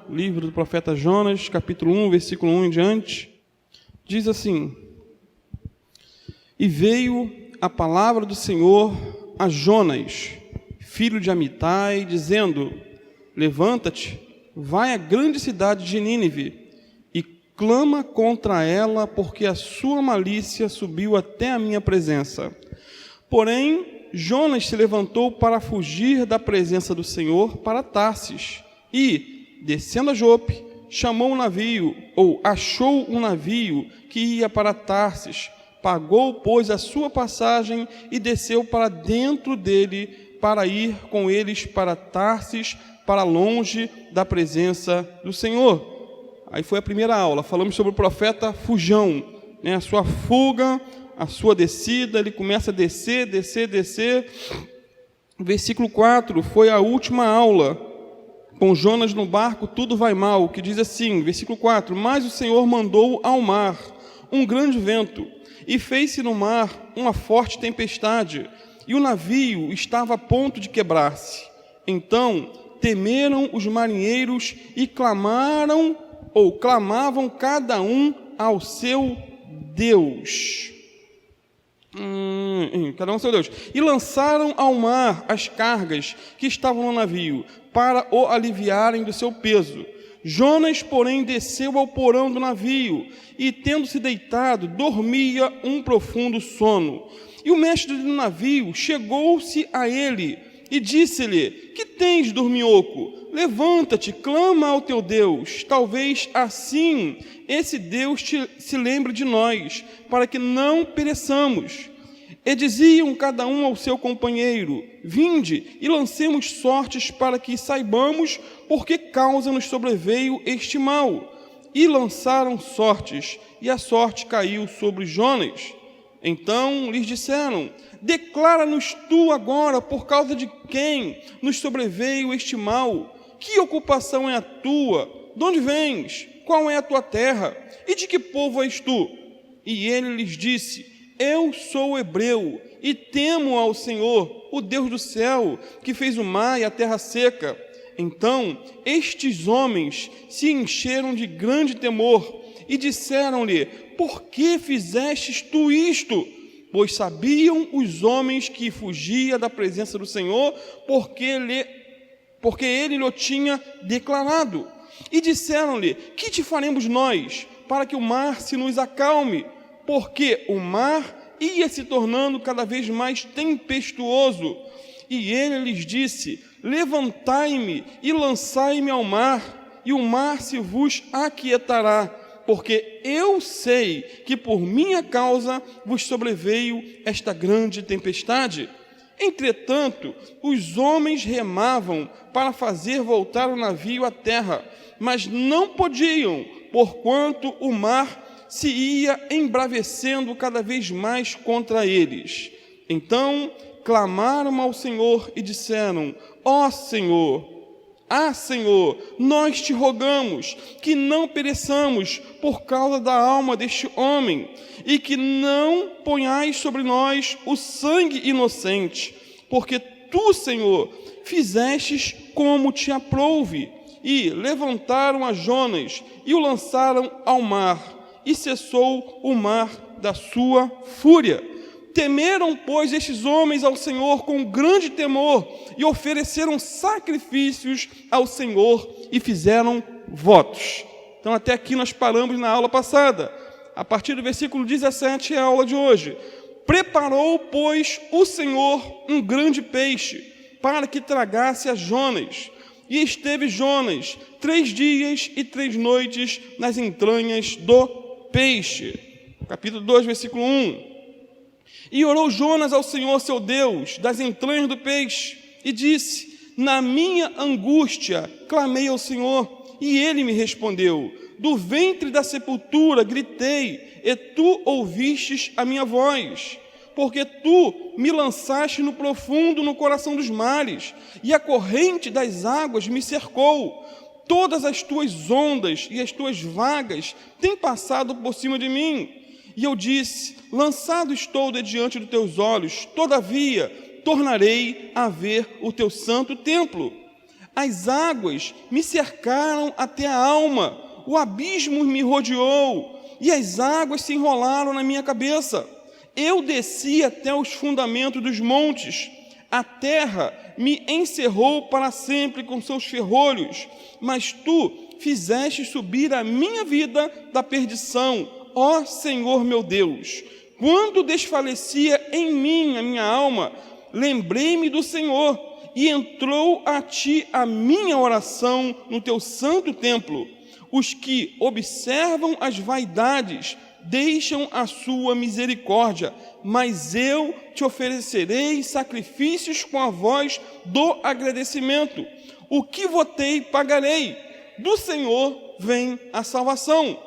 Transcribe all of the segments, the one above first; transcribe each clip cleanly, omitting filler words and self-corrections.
Livro do profeta Jonas, capítulo 1, versículo 1 em diante, diz assim: E veio a palavra do Senhor a Jonas, filho de Amitai, dizendo: Levanta-te, vai à grande cidade de Nínive, e clama contra ela, porque a sua malícia subiu até a minha presença. Porém, Jonas se levantou para fugir da presença do Senhor para Tarsis, e, descendo a Jope, chamou um navio, ou achou um navio que ia para Tarsis, pagou, pois, a sua passagem e desceu para dentro dele para ir com eles para Tarsis, para longe da presença do Senhor. Aí foi a primeira aula, falamos sobre o profeta Fujão, né? A sua fuga, a sua descida, ele começa a descer. Versículo 4 foi a última aula, com Jonas no barco, tudo vai mal, que diz assim, versículo 4, Mas o Senhor mandou ao mar um grande vento, e fez-se no mar uma forte tempestade, e o navio estava a ponto de quebrar-se. Então temeram os marinheiros e clamavam cada um ao seu Deus. Cada um ao seu Deus. E lançaram ao mar as cargas que estavam no navio, para o aliviarem do seu peso. Jonas, porém, desceu ao porão do navio, e, tendo-se deitado, dormia um profundo sono. E o mestre do navio chegou-se a ele, e disse-lhe: Que tens, dorminhoco? Levanta-te, clama ao teu Deus. Talvez assim esse Deus se lembre de nós, para que não pereçamos. E diziam cada um ao seu companheiro: Vinde e lancemos sortes para que saibamos por que causa nos sobreveio este mal. E lançaram sortes, e a sorte caiu sobre Jonas. Então lhes disseram: Declara-nos tu agora por causa de quem nos sobreveio este mal. Que ocupação é a tua? De onde vens? Qual é a tua terra? E de que povo és tu? E ele lhes disse: Eu sou hebreu, e temo ao Senhor, o Deus do céu, que fez o mar e a terra seca. Então estes homens se encheram de grande temor, e disseram-lhe: Por que fizestes tu isto? Pois sabiam os homens que fugia da presença do Senhor, porque ele lhe tinha declarado. E disseram-lhe: Que te faremos nós, para que o mar se nos acalme? Porque o mar ia se tornando cada vez mais tempestuoso. E ele lhes disse: Levantai-me e lançai-me ao mar, e o mar se vos aquietará, porque eu sei que por minha causa vos sobreveio esta grande tempestade. Entretanto, os homens remavam para fazer voltar o navio à terra, mas não podiam, porquanto o mar se ia embravecendo cada vez mais contra eles. Então clamaram ao Senhor e disseram: Ó Senhor, Senhor, nós te rogamos que não pereçamos por causa da alma deste homem, e que não ponhais sobre nós o sangue inocente, porque tu, Senhor, fizestes como te aprouve. E levantaram a Jonas e o lançaram ao mar, e cessou o mar da sua fúria. Temeram, pois, estes homens ao Senhor com grande temor, e ofereceram sacrifícios ao Senhor, e fizeram votos. Então, até aqui nós paramos na aula passada. A partir do versículo 17 é a aula de hoje. Preparou, pois, o Senhor um grande peixe, para que tragasse a Jonas. E esteve Jonas 3 dias e 3 noites nas entranhas do peixe. Capítulo 2, versículo 1. E orou Jonas ao Senhor seu Deus das entranhas do peixe, e disse: Na minha angústia clamei ao Senhor, e ele me respondeu. Do ventre da sepultura gritei, e tu ouvistes a minha voz. Porque tu me lançaste no profundo, no coração dos mares, e a corrente das águas me cercou. Todas as tuas ondas e as tuas vagas têm passado por cima de mim. E eu disse: lançado estou de diante dos teus olhos, todavia tornarei a ver o teu santo templo. As águas me cercaram até a alma, o abismo me rodeou, e as águas se enrolaram na minha cabeça. Eu desci até os fundamentos dos montes, a terra me encerrou para sempre com seus ferrolhos, mas tu fizeste subir a minha vida da perdição, ó Senhor meu Deus. Quando desfalecia em mim a minha alma, lembrei-me do Senhor, e entrou a ti a minha oração no teu santo templo. Os que observam as vaidades deixam a sua misericórdia, mas eu te oferecerei sacrifícios com a voz do agradecimento. O que votei, pagarei. Do Senhor vem a salvação.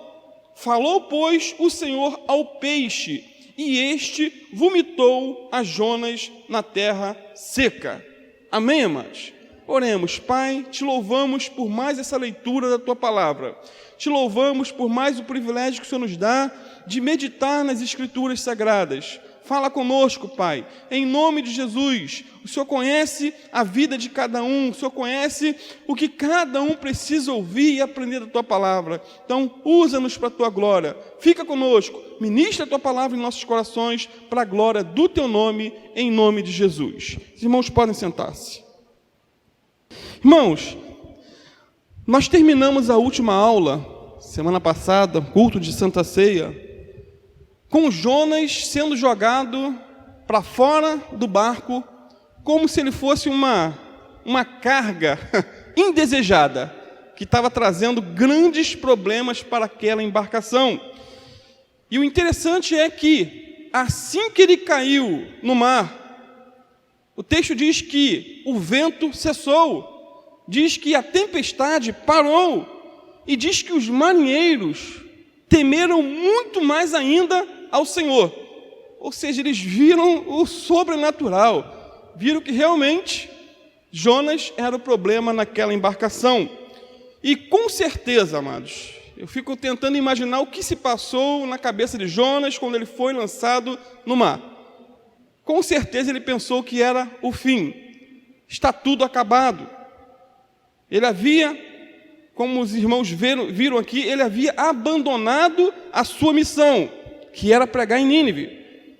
Falou, pois, o Senhor ao peixe, e este vomitou a Jonas na terra seca. Amém, amados? Oremos. Pai, te louvamos por mais essa leitura da Tua palavra. Te louvamos por mais o privilégio que o Senhor nos dá de meditar nas Escrituras Sagradas. Fala conosco, Pai, em nome de Jesus. O Senhor conhece a vida de cada um, o Senhor conhece o que cada um precisa ouvir e aprender da Tua palavra. Então, usa-nos para a Tua glória. Fica conosco, ministra a Tua palavra em nossos corações, para a glória do Teu nome, em nome de Jesus. Os irmãos podem sentar-se. Irmãos, nós terminamos a última aula, semana passada, culto de Santa Ceia, com Jonas sendo jogado para fora do barco, como se ele fosse uma carga indesejada, que estava trazendo grandes problemas para aquela embarcação. E o interessante é que, assim que ele caiu no mar, o texto diz que o vento cessou, diz que a tempestade parou, e diz que os marinheiros temeram muito mais ainda ao Senhor. Ou seja, eles viram o sobrenatural, viram que realmente Jonas era o problema naquela embarcação. E com certeza, amados, eu fico tentando imaginar o que se passou na cabeça de Jonas quando ele foi lançado no mar. Com certeza ele pensou que era o fim, está tudo acabado. Ele havia, como os irmãos viram aqui, ele havia abandonado a sua missão, que era pregar em Nínive.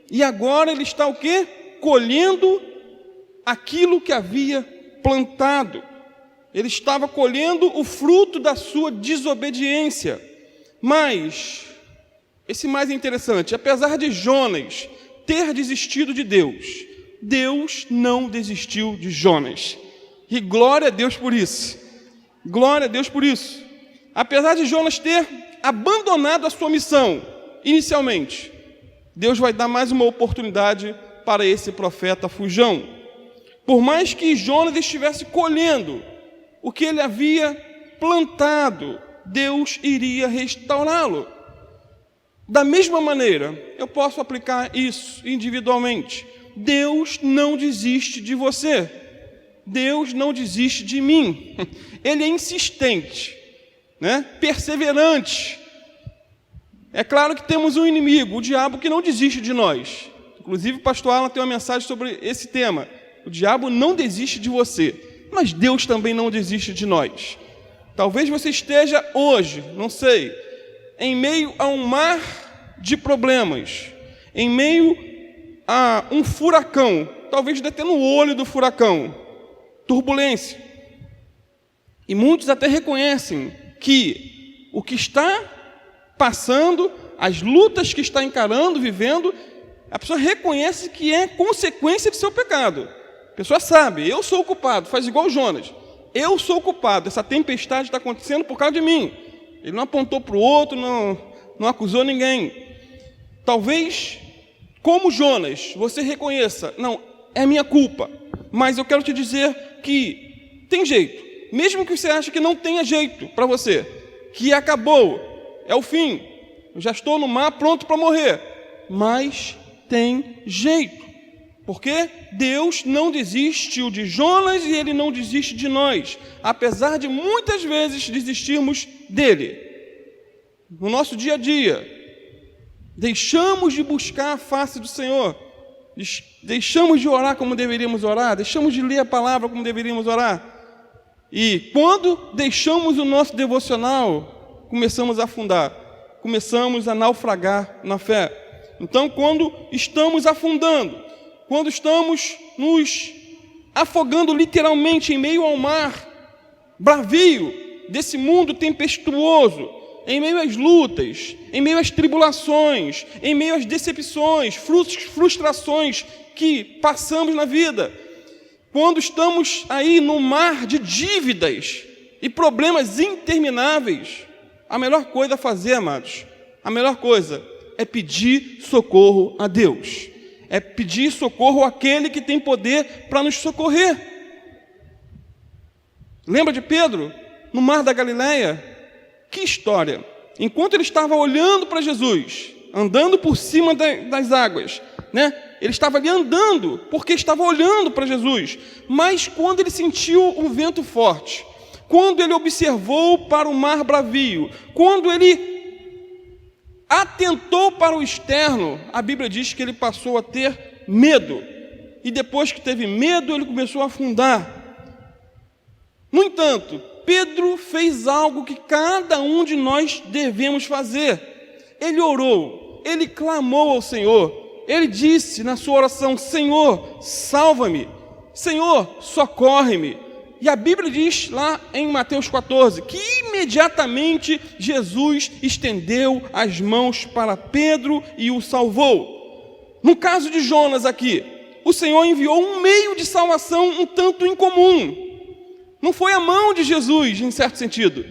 E agora ele está o quê? Colhendo aquilo que havia plantado. Ele estava colhendo o fruto da sua desobediência. Mas, esse mais interessante, apesar de Jonas ter desistido de Deus, Deus não desistiu de Jonas. E glória a Deus por isso. Glória a Deus por isso. Apesar de Jonas ter abandonado a sua missão, inicialmente, Deus vai dar mais uma oportunidade para esse profeta fujão. Por mais que Jonas estivesse colhendo o que ele havia plantado, Deus iria restaurá-lo. Da mesma maneira, eu posso aplicar isso individualmente. Deus não desiste de você. Deus não desiste de mim. Ele é insistente, né? Perseverante. É claro que temos um inimigo, o diabo, que não desiste de nós. Inclusive, o pastor Alan tem uma mensagem sobre esse tema. O diabo não desiste de você, mas Deus também não desiste de nós. Talvez você esteja hoje, não sei, em meio a um mar de problemas, em meio a um furacão, talvez até no olho do furacão, turbulência. E muitos até reconhecem que o que está passando, as lutas que está encarando, vivendo, a pessoa reconhece que é consequência de seu pecado. A pessoa sabe, eu sou o culpado, faz igual Jonas. Eu sou o culpado, essa tempestade está acontecendo por causa de mim. Ele não apontou para o outro, não acusou ninguém. Talvez, como Jonas, você reconheça, não, é minha culpa. Mas eu quero te dizer que tem jeito. Mesmo que você ache que não tenha jeito para você, que acabou, é o fim, eu já estou no mar pronto para morrer. Mas tem jeito. Porque Deus não desistiu de Jonas e Ele não desiste de nós, apesar de muitas vezes desistirmos dEle. No nosso dia a dia, deixamos de buscar a face do Senhor, deixamos de orar como deveríamos orar, deixamos de ler a palavra como deveríamos orar. E quando deixamos o nosso devocional, começamos a afundar, começamos a naufragar na fé. Então, quando estamos afundando, quando estamos nos afogando literalmente em meio ao mar bravio desse mundo tempestuoso, em meio às lutas, em meio às tribulações, em meio às decepções, frustrações que passamos na vida, quando estamos aí no mar de dívidas e problemas intermináveis, a melhor coisa a fazer, amados, a melhor coisa é pedir socorro a Deus, é pedir socorro àquele que tem poder para nos socorrer. Lembra de Pedro, no mar da Galileia? Que história! Enquanto ele estava olhando para Jesus, andando por cima das águas, né? Ele estava ali andando, porque estava olhando para Jesus. Mas quando ele sentiu um vento forte, quando ele observou para o mar bravio, quando ele atentou para o externo, a Bíblia diz que ele passou a ter medo. E depois que teve medo, ele começou a afundar. No entanto, Pedro fez algo que cada um de nós devemos fazer. Ele orou, ele clamou ao Senhor. Ele disse na sua oração: Senhor, salva-me, Senhor, socorre-me. E a Bíblia diz lá em Mateus 14, que imediatamente Jesus estendeu as mãos para Pedro e o salvou. No caso de Jonas aqui, o Senhor enviou um meio de salvação um tanto incomum. Não foi a mão de Jesus, em certo sentido,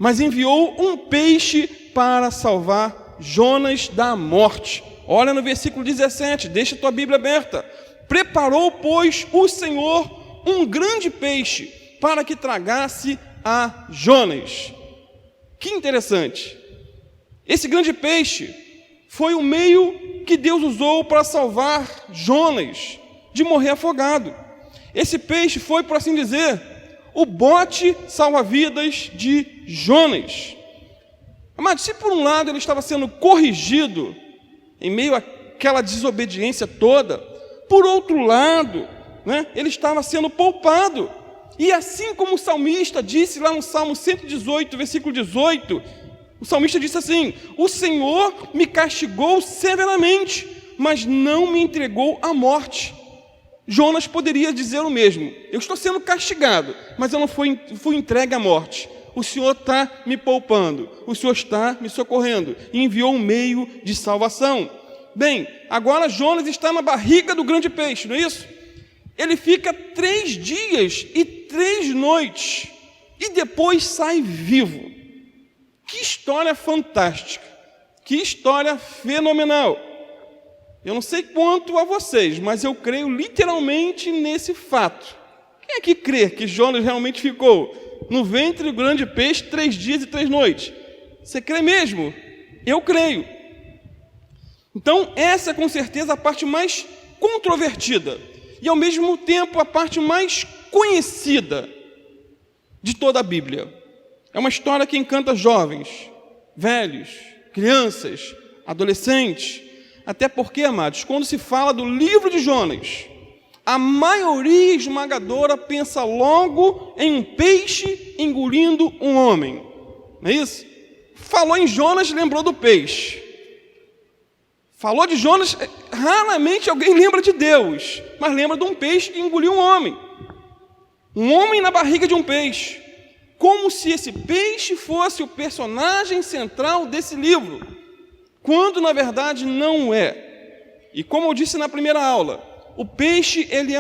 mas enviou um peixe para salvar Jonas da morte. Olha no versículo 17, deixa a tua Bíblia aberta. Preparou, pois, o Senhor um grande peixe para que tragasse a Jonas. Que interessante. Esse grande peixe foi o meio que Deus usou para salvar Jonas de morrer afogado. Esse peixe foi, por assim dizer, o bote salva-vidas de Jonas. Mas se por um lado ele estava sendo corrigido em meio àquela desobediência toda, por outro lado, né, ele estava sendo poupado. E assim como o salmista disse lá no Salmo 118, versículo 18, o salmista disse assim: o Senhor me castigou severamente, mas não me entregou à morte. Jonas poderia dizer o mesmo: eu estou sendo castigado, mas eu não fui entregue à morte. O Senhor está me poupando, o Senhor está me socorrendo, e enviou um meio de salvação. Bem, agora Jonas está na barriga do grande peixe, não é isso? Ele fica 3 dias e 3 noites, e depois sai vivo. Que história fantástica, que história fenomenal. Eu não sei quanto a vocês, mas eu creio literalmente nesse fato. Quem é que crê que Jonas realmente ficou no ventre do grande peixe 3 dias e 3 noites? Você crê mesmo? Eu creio. Então, essa é com certeza a parte mais controvertida e, ao mesmo tempo, a parte mais conhecida de toda a Bíblia. É uma história que encanta jovens, velhos, crianças, adolescentes. Até porque, amados, quando se fala do livro de Jonas, a maioria esmagadora pensa logo em um peixe engolindo um homem. Não é isso? Falou em Jonas, lembrou do peixe. Falou de Jonas, raramente alguém lembra de Deus, mas lembra de um peixe que engoliu um homem. Um homem na barriga de um peixe. Como se esse peixe fosse o personagem central desse livro, quando na verdade não é. E como eu disse na primeira aula, o peixe ele é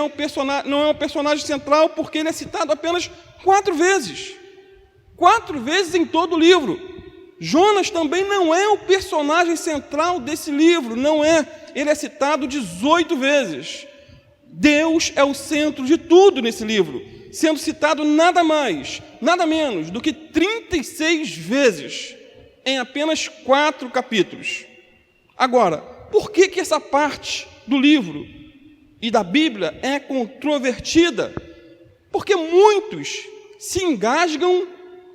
não é um personagem central porque ele é citado apenas 4 vezes. 4 vezes em todo o livro. Jonas também não é o personagem central desse livro, não é. Ele é citado 18 vezes. Deus é o centro de tudo nesse livro, sendo citado nada mais, nada menos do que 36 vezes em apenas 4 capítulos. Agora, por que essa parte do livro e da Bíblia é controvertida? Porque muitos se engasgam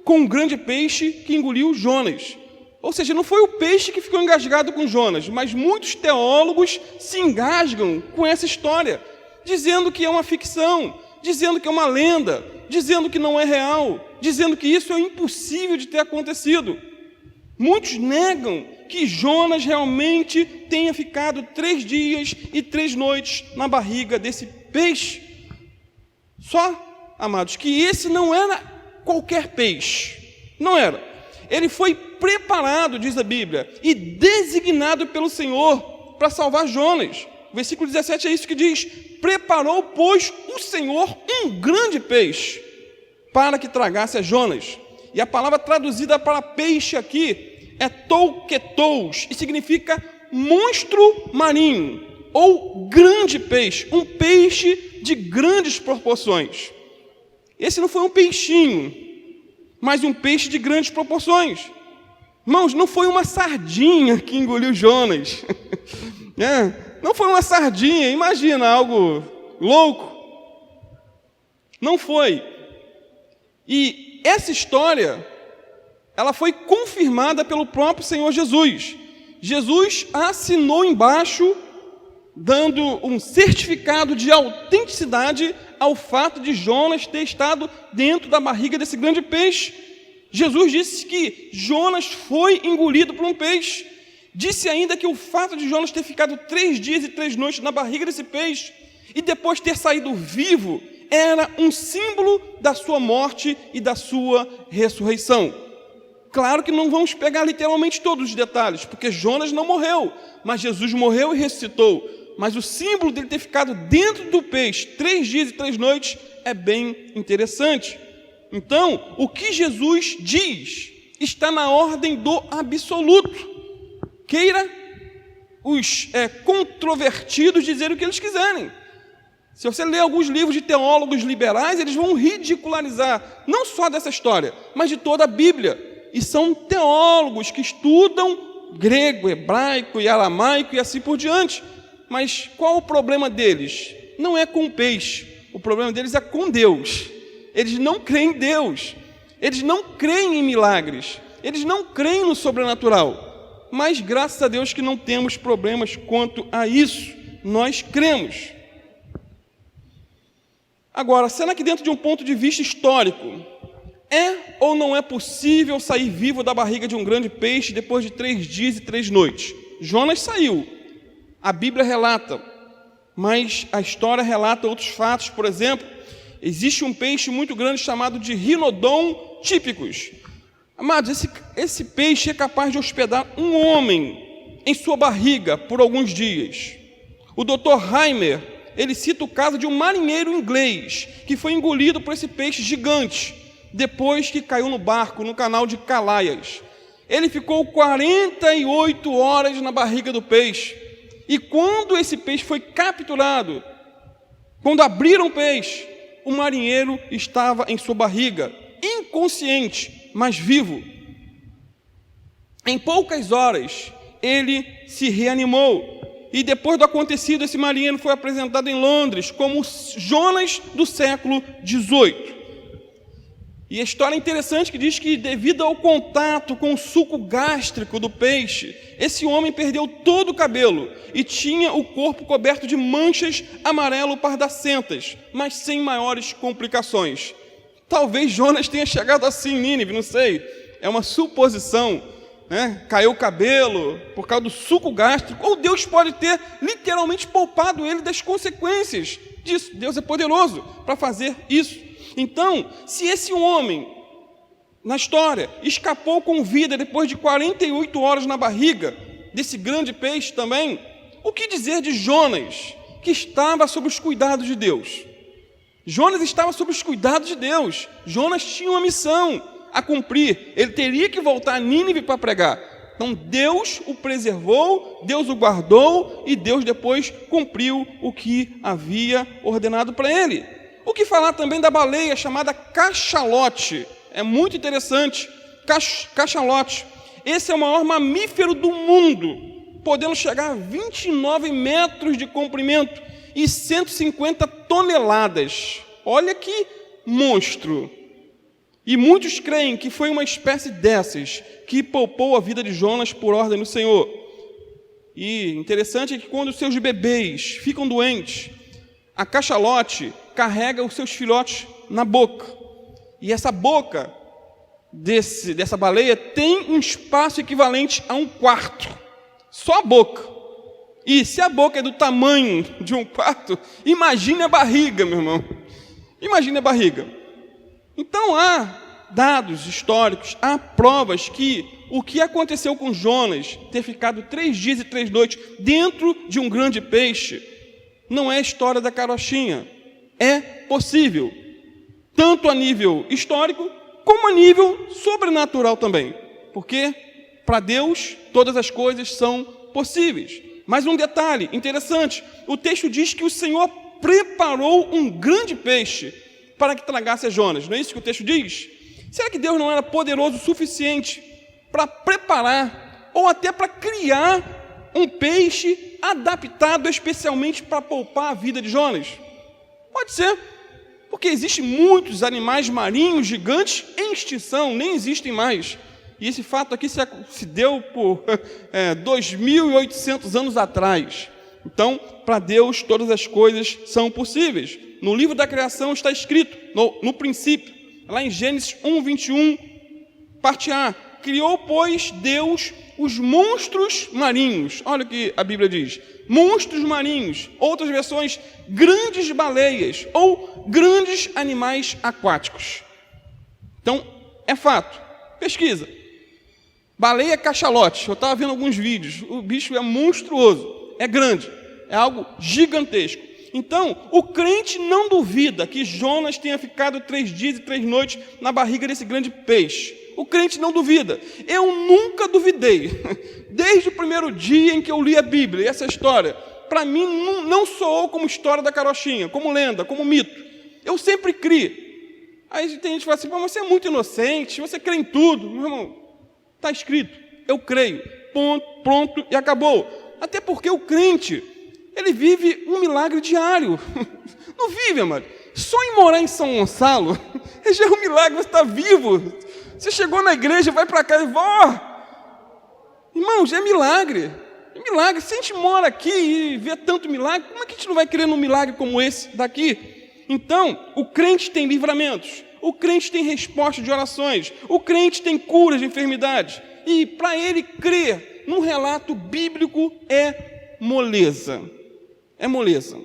com o grande peixe que engoliu Jonas. Ou seja, não foi o peixe que ficou engasgado com Jonas, mas muitos teólogos se engasgam com essa história, dizendo que é uma ficção, dizendo que é uma lenda, dizendo que não é real, dizendo que isso é impossível de ter acontecido. Muitos negam que Jonas realmente tenha ficado 3 dias e 3 noites na barriga desse peixe. Só, amados, que esse não era qualquer peixe. Não era. Ele foi preparado, diz a Bíblia, e designado pelo Senhor para salvar Jonas. O versículo 17 é isso que diz: preparou, pois, o Senhor um grande peixe para que tragasse a Jonas. E a palavra traduzida para peixe aqui é touquetos, e significa monstro marinho, ou grande peixe, um peixe de grandes proporções. Esse não foi um peixinho, mas um peixe de grandes proporções. Irmãos, não foi uma sardinha que engoliu Jonas. Não foi uma sardinha, imagina, algo louco. Não foi. E essa história, ela foi confirmada pelo próprio Senhor Jesus. Jesus assinou embaixo, dando um certificado de autenticidade ao fato de Jonas ter estado dentro da barriga desse grande peixe. Jesus disse que Jonas foi engolido por um peixe. Disse ainda que o fato de Jonas ter ficado 3 dias e 3 noites na barriga desse peixe e depois ter saído vivo era um símbolo da sua morte e da sua ressurreição. Claro que não vamos pegar literalmente todos os detalhes, porque Jonas não morreu, mas Jesus morreu e ressuscitou. Mas o símbolo dele ter ficado dentro do peixe 3 dias e 3 noites é bem interessante. Então, o que Jesus diz está na ordem do absoluto. Queira os controvertidos dizer o que eles quiserem. Se você ler alguns livros de teólogos liberais, eles vão ridicularizar, não só dessa história, mas de toda a Bíblia. E são teólogos que estudam grego, hebraico e aramaico e assim por diante. Mas qual o problema deles? Não é com o peixe, o problema deles é com Deus. Eles não creem em Deus, eles não creem em milagres, eles não creem no sobrenatural. Mas graças a Deus que não temos problemas quanto a isso, nós cremos. Agora, será que dentro de um ponto de vista histórico, é ou não é possível sair vivo da barriga de um grande peixe depois de 3 dias e 3 noites? Jonas saiu, a Bíblia relata, mas a história relata outros fatos. Por exemplo, existe um peixe muito grande chamado de Rinodon típicos. Amados, esse peixe é capaz de hospedar um homem em sua barriga por alguns dias. O Dr. Heimer, ele cita o caso de um marinheiro inglês que foi engolido por esse peixe gigante depois que caiu no barco, no canal de Calaias. Ele ficou 48 horas na barriga do peixe. E quando esse peixe foi capturado, quando abriram o peixe, o marinheiro estava em sua barriga, inconsciente, mas vivo. Em poucas horas, ele se reanimou. E depois do acontecido, esse marinheiro foi apresentado em Londres como Jonas do século XVIII. E a história é interessante que diz que devido ao contato com o suco gástrico do peixe, esse homem perdeu todo o cabelo e tinha o corpo coberto de manchas amarelo-pardacentas, mas sem maiores complicações. Talvez Jonas tenha chegado assim em Nínive, não sei, é uma suposição, né? Caiu o cabelo por causa do suco gástrico, ou Deus pode ter literalmente poupado ele das consequências disso. Deus é poderoso para fazer isso. Então, se esse homem, na história, escapou com vida depois de 48 horas na barriga desse grande peixe também, o que dizer de Jonas, que estava sob os cuidados de Deus? Jonas estava sob os cuidados de Deus. Jonas tinha uma missão a cumprir. Ele teria que voltar a Nínive para pregar. Então, Deus o preservou, Deus o guardou e Deus depois cumpriu o que havia ordenado para ele. O que falar também da baleia chamada cachalote? É muito interessante. Cachalote. Esse é o maior mamífero do mundo, podendo chegar a 29 metros de comprimento e 150 toneladas. Olha que monstro! E muitos creem que foi uma espécie dessas que poupou a vida de Jonas por ordem do Senhor. E interessante é que quando os seus bebês ficam doentes, a cachalote carrega os seus filhotes na boca. E essa boca dessa baleia tem um espaço equivalente a um quarto. Só a boca. E se a boca é do tamanho de um quarto, imagine a barriga, meu irmão. Imagine a barriga. Então há dados históricos, há provas que o que aconteceu com Jonas, ter ficado 3 dias e 3 noites dentro de um grande peixe, não é história da carochinha. É possível, tanto a nível histórico, como a nível sobrenatural também. Porque, para Deus, todas as coisas são possíveis. Mas um detalhe interessante, o texto diz que o Senhor preparou um grande peixe para que tragasse a Jonas. Não é isso que o texto diz? Será que Deus não era poderoso o suficiente para preparar, ou até para criar um peixe adaptado especialmente para poupar a vida de Jonas? Pode ser, porque existem muitos animais marinhos gigantes em extinção, nem existem mais. E esse fato aqui se deu por 2.800 anos atrás. Então, para Deus, todas as coisas são possíveis. No livro da criação está escrito, no princípio, lá em Gênesis 1:21, parte A, criou, pois, Deus os monstros marinhos. Olha o que a Bíblia diz. Monstros marinhos, outras versões, grandes baleias ou grandes animais aquáticos. Então, é fato. Pesquisa. Baleia cachalote. Eu estava vendo alguns vídeos. O bicho é monstruoso, é grande, é algo gigantesco. Então, o crente não duvida que Jonas tenha ficado 3 dias e 3 noites na barriga desse grande peixe. O crente não duvida. Eu nunca duvidei. Desde o primeiro dia em que eu li a Bíblia, e essa história, para mim, não soou como história da carochinha, como lenda, como mito. Eu sempre criei. Aí tem gente que fala assim, mas você é muito inocente, você crê em tudo. Meu irmão, está escrito, eu creio. Ponto, pronto e acabou. Até porque o crente, ele vive um milagre diário. Não vive, amado. Só em morar em São Gonçalo, já é um milagre, você está vivo. Você chegou na igreja, vai para casa e vai. Irmãos, é milagre. É milagre. Se a gente mora aqui e vê tanto milagre, como é que a gente não vai crer num milagre como esse daqui? Então, o crente tem livramentos. O crente tem resposta de orações. O crente tem curas de enfermidades. E para ele crer num relato bíblico é moleza. É moleza.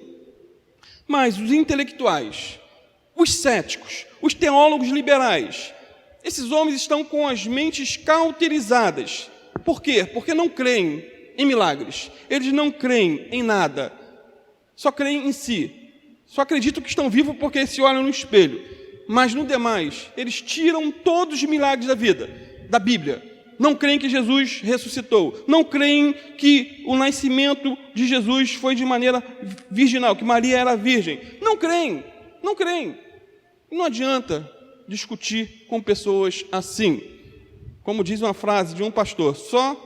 Mas os intelectuais, os céticos, os teólogos liberais, esses homens estão com as mentes cauterizadas. Por quê? Porque não creem em milagres. Eles não creem em nada. Só creem em si. Só acreditam que estão vivos porque se olham no espelho. Mas no demais, eles tiram todos os milagres da vida, da Bíblia. Não creem que Jesus ressuscitou. Não creem que o nascimento de Jesus foi de maneira virginal, que Maria era virgem. Não creem. Não creem. Não adianta discutir com pessoas assim. Como diz uma frase de um pastor, só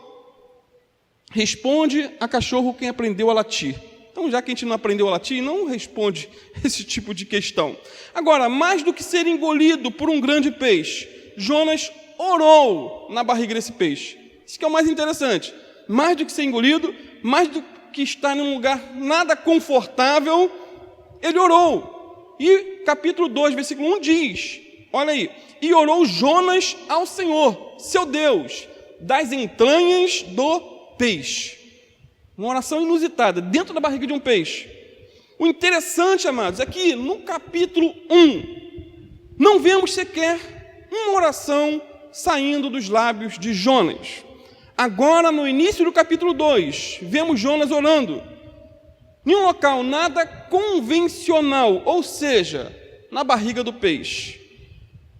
responde a cachorro quem aprendeu a latir. Então, já que a gente não aprendeu a latir, não responde esse tipo de questão. Agora, mais do que ser engolido por um grande peixe, Jonas orou na barriga desse peixe. Isso que é o mais interessante. Mais do que ser engolido, mais do que estar num lugar nada confortável, ele orou. E capítulo 2, versículo 1 diz, olha aí, e orou Jonas ao Senhor, seu Deus, das entranhas do peixe. Uma oração inusitada, dentro da barriga de um peixe. O interessante, amados, é que no capítulo 1, não vemos sequer uma oração saindo dos lábios de Jonas. Agora, no início do capítulo 2, vemos Jonas orando em um local nada convencional, ou seja, na barriga do peixe.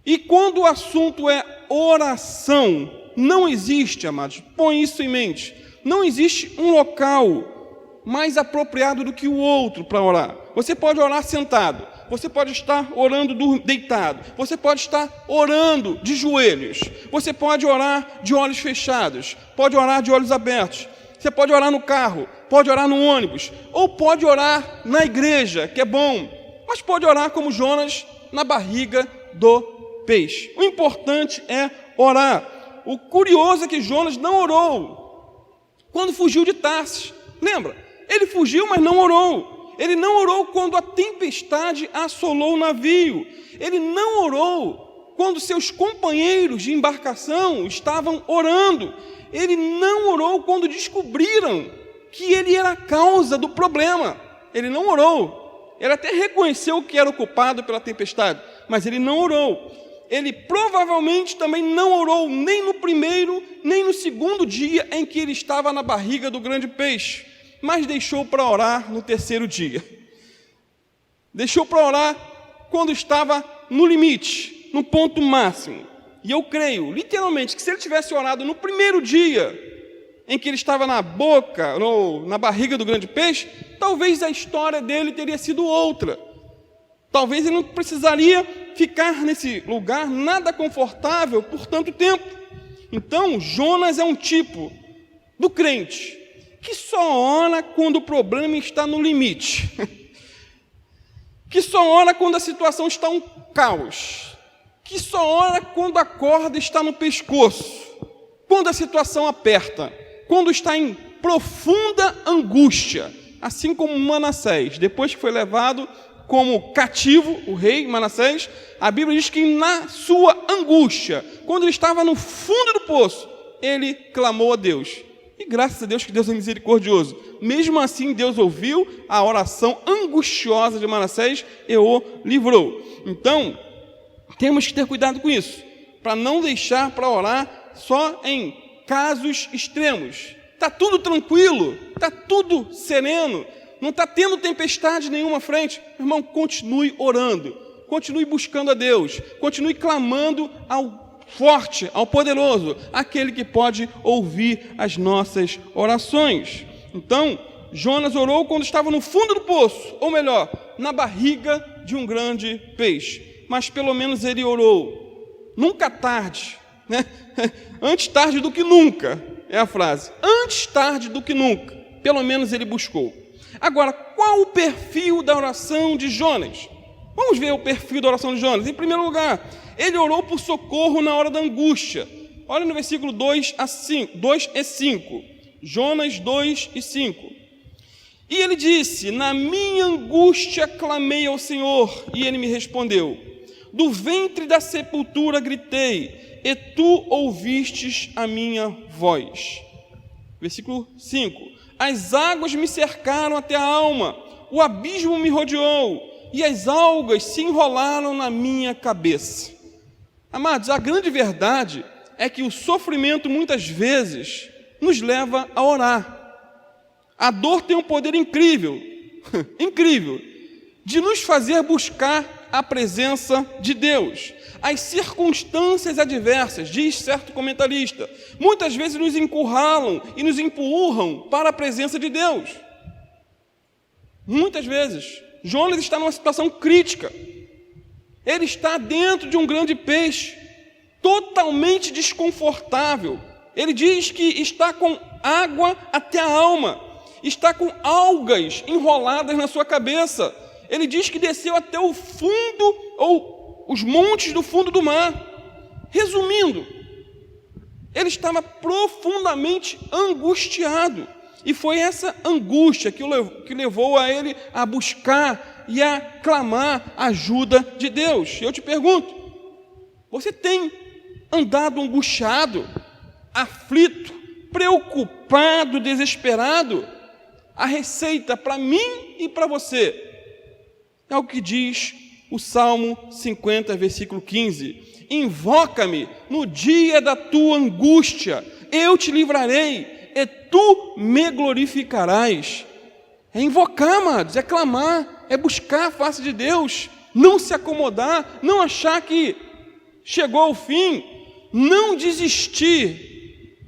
E quando o assunto é oração, não existe, amados, põe isso em mente, não existe um local mais apropriado do que o outro para orar. Você pode orar sentado, você pode estar orando deitado, você pode estar orando de joelhos, você pode orar de olhos fechados, pode orar de olhos abertos, você pode orar no carro, pode orar no ônibus, ou pode orar na igreja, que é bom, mas pode orar como Jonas na barriga do peixe. O importante é orar. O curioso é que Jonas não orou quando fugiu de Tarsis. Lembra? Ele fugiu, mas não orou. Ele não orou quando a tempestade assolou o navio. Ele não orou quando seus companheiros de embarcação estavam orando. Ele não orou quando descobriram que ele era a causa do problema. Ele não orou. Ele até reconheceu que era o culpado pela tempestade, mas ele não orou. Ele provavelmente também não orou nem no primeiro, nem no segundo dia em que ele estava na barriga do grande peixe, mas deixou para orar no terceiro dia. Deixou para orar quando estava no limite, no ponto máximo. E eu creio, literalmente, que se ele tivesse orado no primeiro dia em que ele estava na boca, ou na barriga do grande peixe, talvez a história dele teria sido outra. Talvez ele não precisaria ficar nesse lugar nada confortável por tanto tempo. Então, Jonas é um tipo do crente que só ora quando o problema está no limite. Que só ora quando a situação está um caos. Que só ora quando a corda está no pescoço. Quando a situação aperta. Quando está em profunda angústia. Assim como Manassés, depois que foi levado como cativo, o rei Manassés, a Bíblia diz que na sua angústia, quando ele estava no fundo do poço, ele clamou a Deus. E graças a Deus que Deus é misericordioso. Mesmo assim, Deus ouviu a oração angustiosa de Manassés e o livrou. Então, temos que ter cuidado com isso, para não deixar para orar só em casos extremos. Está tudo tranquilo, está tudo sereno, não está tendo tempestade nenhuma à frente. Irmão, continue orando, continue buscando a Deus, continue clamando ao forte, ao poderoso, aquele que pode ouvir as nossas orações. Então, Jonas orou quando estava no fundo do poço, ou melhor, na barriga de um grande peixe. Mas pelo menos ele orou. Nunca tarde, né? Antes tarde do que nunca, é a frase. Antes tarde do que nunca, pelo menos ele buscou. Agora, qual o perfil da oração de Jonas? Vamos ver o perfil da oração de Jonas. Em primeiro lugar, ele orou por socorro na hora da angústia. Olha no versículo 2 e 5. Jonas 2 e 5. E ele disse: na minha angústia clamei ao Senhor, e ele me respondeu. Do ventre da sepultura gritei, e tu ouvistes a minha voz. Versículo 5. As águas me cercaram até a alma, o abismo me rodeou, e as algas se enrolaram na minha cabeça. Amados, a grande verdade é que o sofrimento muitas vezes nos leva a orar. A dor tem um poder incrível, incrível, de nos fazer buscar a presença de Deus. As circunstâncias adversas, diz certo comentarista, muitas vezes nos encurralam e nos empurram para a presença de Deus. Muitas vezes. Jonas está numa situação crítica. Ele está dentro de um grande peixe, totalmente desconfortável. Ele diz que está com água até a alma, está com algas enroladas na sua cabeça. Ele diz que desceu até o fundo, ou os montes do fundo do mar. Resumindo, ele estava profundamente angustiado. E foi essa angústia que levou a ele a buscar e a clamar a ajuda de Deus. Eu te pergunto, você tem andado angustiado, aflito, preocupado, desesperado? A receita para mim e para você é o que diz o Salmo 50, versículo 15. Invoca-me no dia da tua angústia, eu te livrarei, e tu me glorificarás. É invocar, amados, é clamar, é buscar a face de Deus, não se acomodar, não achar que chegou ao fim, não desistir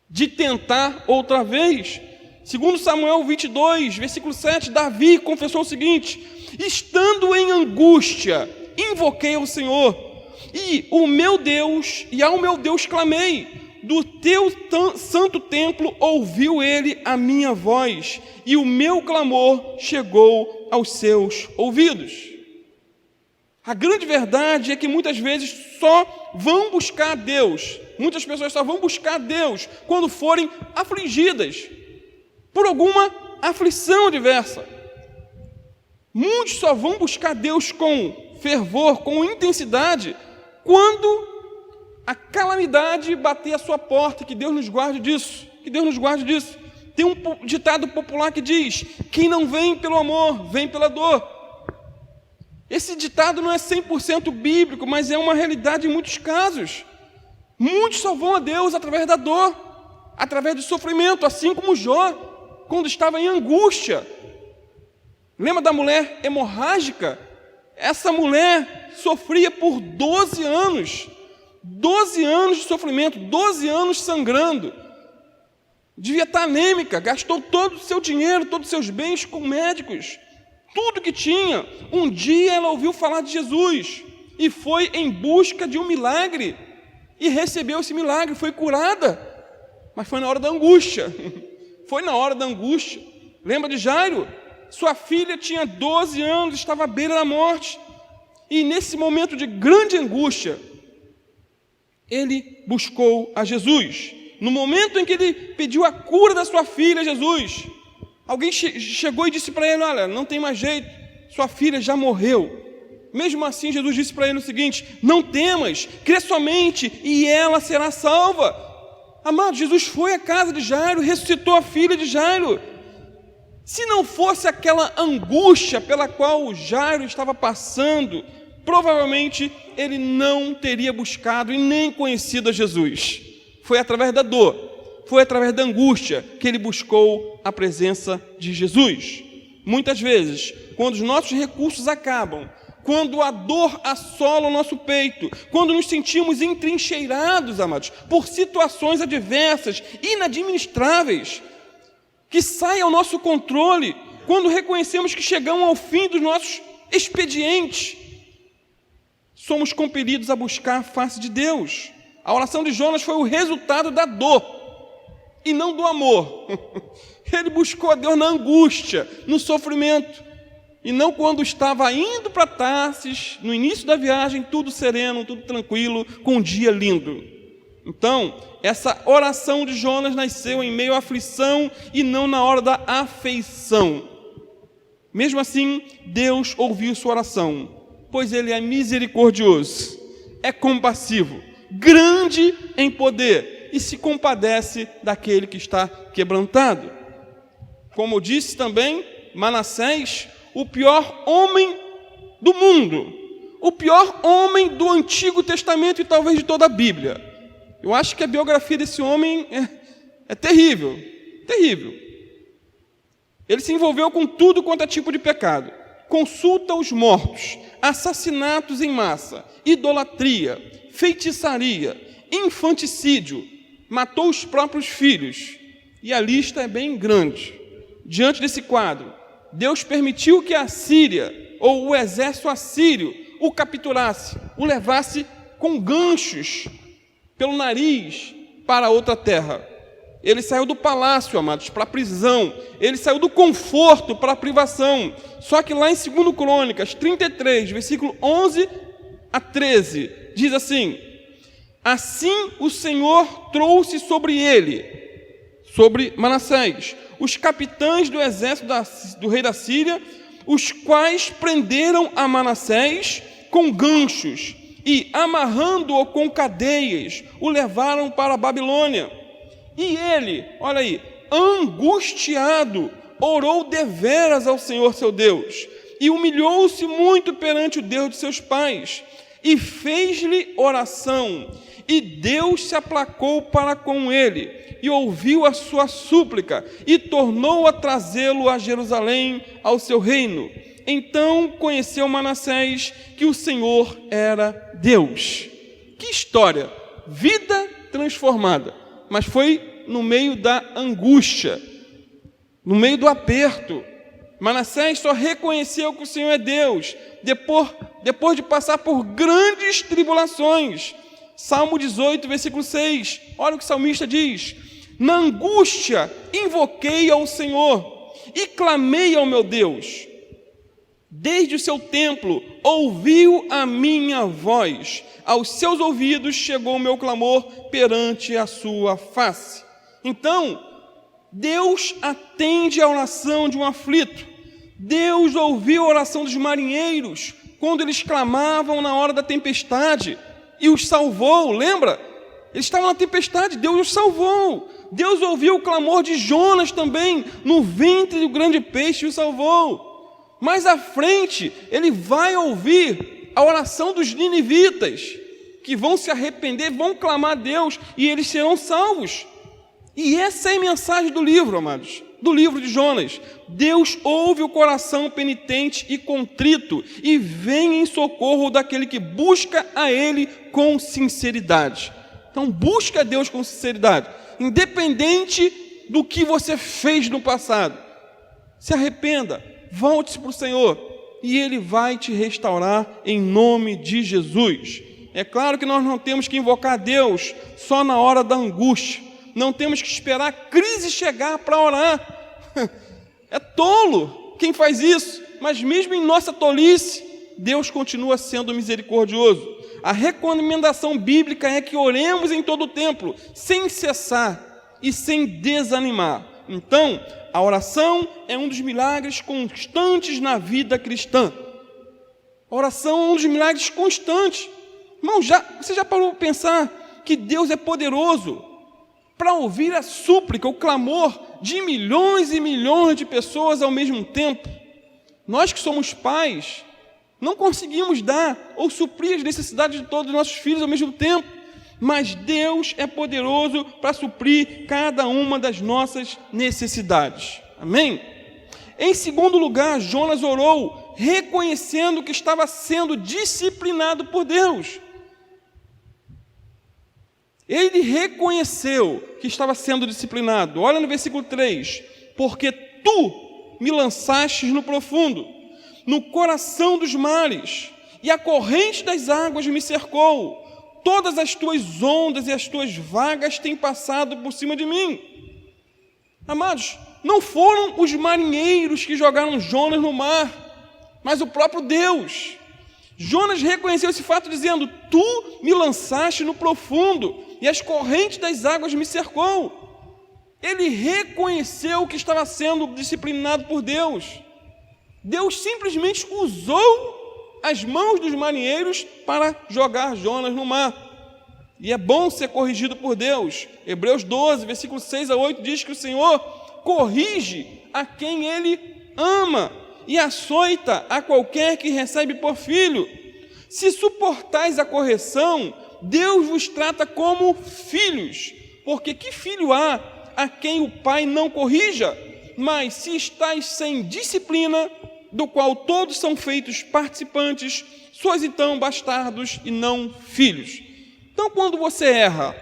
de tentar outra vez. Segundo Samuel 22, versículo 7, Davi confessou o seguinte: estando em angústia, invoquei ao Senhor, e ao meu Deus clamei. Do teu santo templo ouviu ele a minha voz, e o meu clamor chegou aos seus ouvidos. A grande verdade é que muitas vezes só vão buscar a Deus, muitas pessoas só vão buscar a Deus quando forem afligidas por alguma aflição diversa. Muitos só vão buscar Deus com fervor, com intensidade, quando a calamidade bater à sua porta, que Deus nos guarde disso, que Deus nos guarde disso. Tem um ditado popular que diz: quem não vem pelo amor, vem pela dor. Esse ditado não é 100% bíblico, mas é uma realidade em muitos casos. Muitos só vão a Deus através da dor, através do sofrimento, assim como Jó, quando estava em angústia. Lembra da mulher hemorrágica? Essa mulher sofria por 12 anos. 12 anos de sofrimento, 12 anos sangrando. Devia estar anêmica, gastou todo o seu dinheiro, todos os seus bens com médicos, tudo que tinha. Um dia ela ouviu falar de Jesus e foi em busca de um milagre e recebeu esse milagre, foi curada, mas foi na hora da angústia. Foi na hora da angústia. Lembra de Jairo? Sua filha tinha 12 anos, estava à beira da morte, e nesse momento de grande angústia, ele buscou a Jesus. No momento em que ele pediu a cura da sua filha, Jesus, alguém chegou e disse para ele: olha, não tem mais jeito, sua filha já morreu. Mesmo assim, Jesus disse para ele o seguinte: não temas, crê somente e ela será salva. Amado, Jesus foi à casa de Jairo, ressuscitou a filha de Jairo. Se não fosse aquela angústia pela qual Jairo estava passando, provavelmente ele não teria buscado e nem conhecido a Jesus. Foi através da dor, foi através da angústia que ele buscou a presença de Jesus. Muitas vezes, quando os nossos recursos acabam, quando a dor assola o nosso peito, quando nos sentimos entrincheirados, amados, por situações adversas, inadministráveis, que saem ao nosso controle, quando reconhecemos que chegamos ao fim dos nossos expedientes, somos compelidos a buscar a face de Deus. A oração de Jonas foi o resultado da dor e não do amor. Ele buscou a Deus na angústia, no sofrimento, e não quando estava indo para Tarsis, no início da viagem, tudo sereno, tudo tranquilo, com um dia lindo. Então, essa oração de Jonas nasceu em meio à aflição e não na hora da afeição. Mesmo assim, Deus ouviu sua oração, pois Ele é misericordioso, é compassivo, grande em poder e se compadece daquele que está quebrantado. Como disse também Manassés, o pior homem do mundo, o pior homem do Antigo Testamento e talvez de toda a Bíblia. Eu acho que a biografia desse homem é terrível, terrível. Ele se envolveu com tudo quanto é tipo de pecado: consulta aos mortos, assassinatos em massa, idolatria, feitiçaria, infanticídio, matou os próprios filhos, e a lista é bem grande. Diante desse quadro, Deus permitiu que a Síria, ou o exército assírio, o capturasse, o levasse com ganchos pelo nariz para outra terra. Ele saiu do palácio, amados, para a prisão. Ele saiu do conforto para a privação. Só que lá em 2 Crônicas 33, versículo 11 a 13, diz assim: assim o Senhor trouxe sobre ele, sobre Manassés, os capitães do exército do rei da Síria, os quais prenderam a Manassés com ganchos e, amarrando-o com cadeias, o levaram para a Babilônia. E ele, olha aí, angustiado, orou deveras ao Senhor seu Deus, e humilhou-se muito perante o Deus de seus pais, e fez-lhe oração, e Deus se aplacou para com ele, e ouviu a sua súplica, e tornou a trazê-lo a Jerusalém, ao seu reino. Então conheceu Manassés que o Senhor era Deus. Que história! Vida transformada. Mas foi no meio da angústia, no meio do aperto. Manassés só reconheceu que o Senhor é Deus, depois de passar por grandes tribulações. Salmo 18, versículo 6, olha o que o salmista diz: na angústia invoquei ao Senhor e clamei ao meu Deus. Desde o seu templo ouviu a minha voz, aos seus ouvidos chegou o meu clamor perante a sua face. Então, Deus atende a oração de um aflito. Deus ouviu a oração dos marinheiros quando eles clamavam na hora da tempestade. e os salvou, lembra? Eles estavam na tempestade, Deus os salvou. Deus ouviu o clamor de Jonas também, no ventre do grande peixe e o salvou. Mais à frente, ele vai ouvir a oração dos ninivitas, que vão se arrepender, vão clamar a Deus, e eles serão salvos. E essa é a mensagem do livro, amados, do livro de Jonas. Deus ouve o coração penitente e contrito, e vem em socorro daquele que busca a Ele com sinceridade. Então, busca a Deus com sinceridade, independente do que você fez no passado. Se arrependa, volte-se para o Senhor, e Ele vai te restaurar em nome de Jesus. É claro que nós não temos que invocar a Deus só na hora da angústia. Não temos que esperar a crise chegar para orar. É tolo quem faz isso. Mas mesmo em nossa tolice, Deus continua sendo misericordioso. A recomendação bíblica é que oremos em todo o tempo, sem cessar e sem desanimar. Então, a oração é um dos milagres constantes na vida cristã. A oração é um dos milagres constantes. Irmão, você já parou para pensar que Deus é poderoso para ouvir a súplica, o clamor de milhões e milhões de pessoas ao mesmo tempo? Nós que somos pais, não conseguimos dar ou suprir as necessidades de todos os nossos filhos ao mesmo tempo, mas Deus é poderoso para suprir cada uma das nossas necessidades. Amém? Em segundo lugar, Jonas orou reconhecendo que estava sendo disciplinado por Deus. Ele reconheceu que estava sendo disciplinado. Olha no versículo 3. Porque tu me lançastes no profundo, no coração dos mares, e a corrente das águas me cercou. Todas as tuas ondas e as tuas vagas têm passado por cima de mim. Amados, não foram os marinheiros que jogaram Jonas no mar, mas o próprio Deus. Jonas reconheceu esse fato dizendo: tu me lançaste no profundo, e as correntes das águas me cercou. Ele reconheceu que estava sendo disciplinado por Deus. Deus simplesmente usou as mãos dos marinheiros para jogar Jonas no mar. E é bom ser corrigido por Deus. Hebreus 12, versículo 6 a 8 diz que o Senhor corrige a quem Ele ama e açoita a qualquer que recebe por filho. Se suportais a correção, Deus vos trata como filhos, porque que filho há a quem o pai não corrija? Mas se estáis sem disciplina, do qual todos são feitos participantes, sois então bastardos e não filhos. Então, quando você erra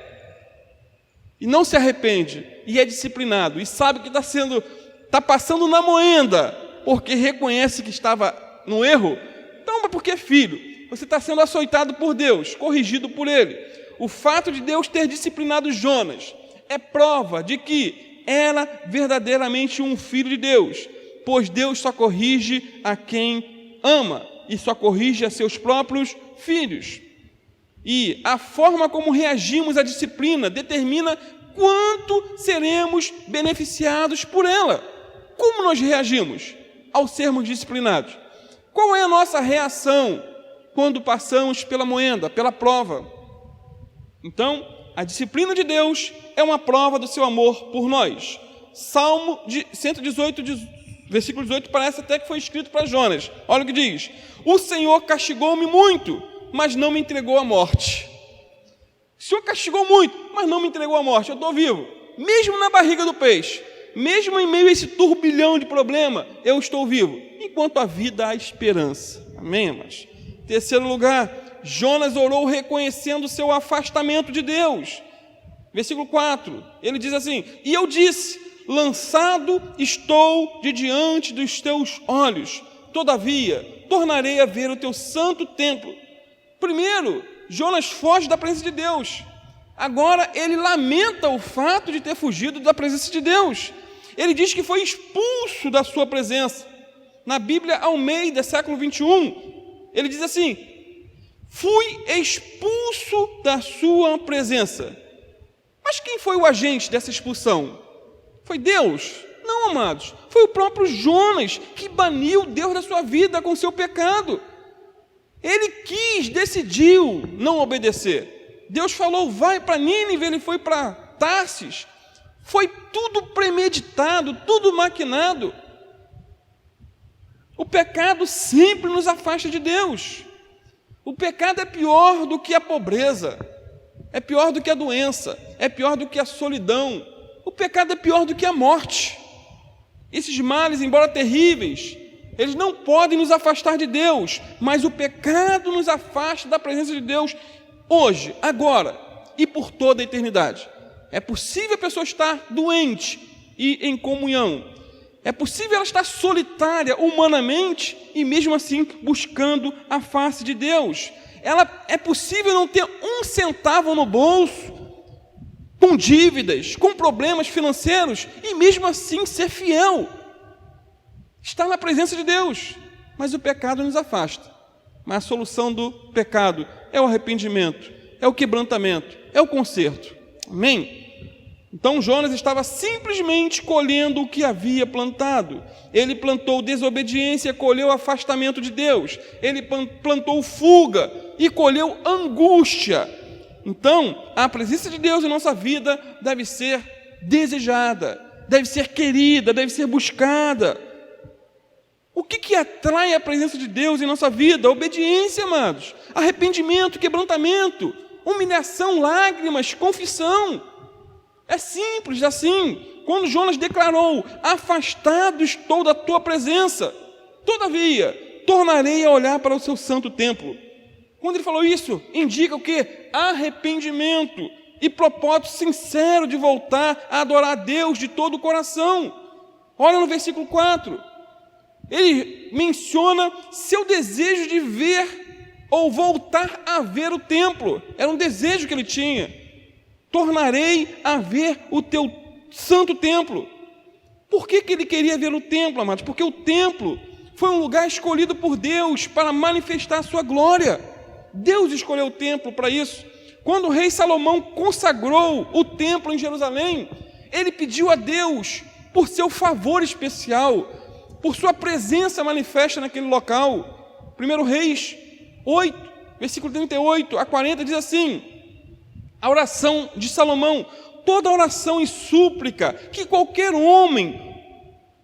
e não se arrepende, e é disciplinado, e sabe que está passando na moenda, porque reconhece que estava no erro, então, porque é filho, você está sendo açoitado por Deus, corrigido por Ele. O fato de Deus ter disciplinado Jonas é prova de que era verdadeiramente um filho de Deus, pois Deus só corrige a quem ama e só corrige a seus próprios filhos. E a forma como reagimos à disciplina determina quanto seremos beneficiados por ela. Como nós reagimos ao sermos disciplinados? Qual é a nossa reação quando passamos pela moenda, pela prova? Então, a disciplina de Deus é uma prova do seu amor por nós. Salmo 118, versículo 18, parece até que foi escrito para Jonas. Olha o que diz: o Senhor castigou-me muito, mas não me entregou à morte. O Senhor castigou muito, mas não me entregou à morte. Eu estou vivo, mesmo na barriga do peixe, mesmo em meio a esse turbilhão de problema, eu estou vivo. Enquanto a vida há esperança. Amém, irmãos? Terceiro lugar, Jonas orou reconhecendo o seu afastamento de Deus. Versículo 4, ele diz assim: e eu disse: lançado estou de diante dos teus olhos, todavia tornarei a ver o teu santo templo. Primeiro, Jonas foge da presença de Deus. Agora ele lamenta o fato de ter fugido da presença de Deus. Ele diz que foi expulso da sua presença. Na Bíblia Almeida, século 21, ele diz assim: fui expulso da sua presença. Mas quem foi o agente dessa expulsão? Foi Deus? Não, amados. Foi o próprio Jonas que baniu Deus da sua vida com seu pecado. Ele decidiu não obedecer. Deus falou, vai para Nínive, ele foi para Tarsis. Foi tudo premeditado, tudo maquinado. O pecado sempre nos afasta de Deus. O pecado é pior do que a pobreza, é pior do que a doença, é pior do que a solidão. O pecado é pior do que a morte. Esses males, embora terríveis, eles não podem nos afastar de Deus, mas o pecado nos afasta da presença de Deus hoje, agora e por toda a eternidade. É possível a pessoa estar doente e em comunhão. É possível ela estar solitária humanamente e mesmo assim buscando a face de Deus. É possível não ter um centavo no bolso, com dívidas, com problemas financeiros e mesmo assim ser fiel. Estar na presença de Deus, mas o pecado nos afasta. Mas a solução do pecado é o arrependimento, é o quebrantamento, é o conserto. Amém? Então Jonas estava simplesmente colhendo o que havia plantado. Ele plantou desobediência, colheu afastamento de Deus. Ele plantou fuga e colheu angústia. Então, a presença de Deus em nossa vida deve ser desejada, deve ser querida, deve ser buscada. O que atrai a presença de Deus em nossa vida? Obediência, amados. Arrependimento, quebrantamento, humilhação, lágrimas, confissão. É simples assim. Quando Jonas declarou, afastado estou da tua presença, todavia, tornarei a olhar para o seu santo templo. Quando ele falou isso, indica o quê? Arrependimento e propósito sincero de voltar a adorar a Deus de todo o coração. Olha no versículo 4. Ele menciona seu desejo de ver ou voltar a ver o templo. Era um desejo que ele tinha. Tornarei a ver o teu santo templo. Por que ele queria ver o templo, amados? Porque o templo foi um lugar escolhido por Deus para manifestar a sua glória. Deus escolheu o templo para isso. Quando o rei Salomão consagrou o templo em Jerusalém, ele pediu a Deus por seu favor especial, por sua presença manifesta naquele local. 1 Reis 8, versículo 38 a 40 diz assim: a oração de Salomão, toda oração e súplica que qualquer homem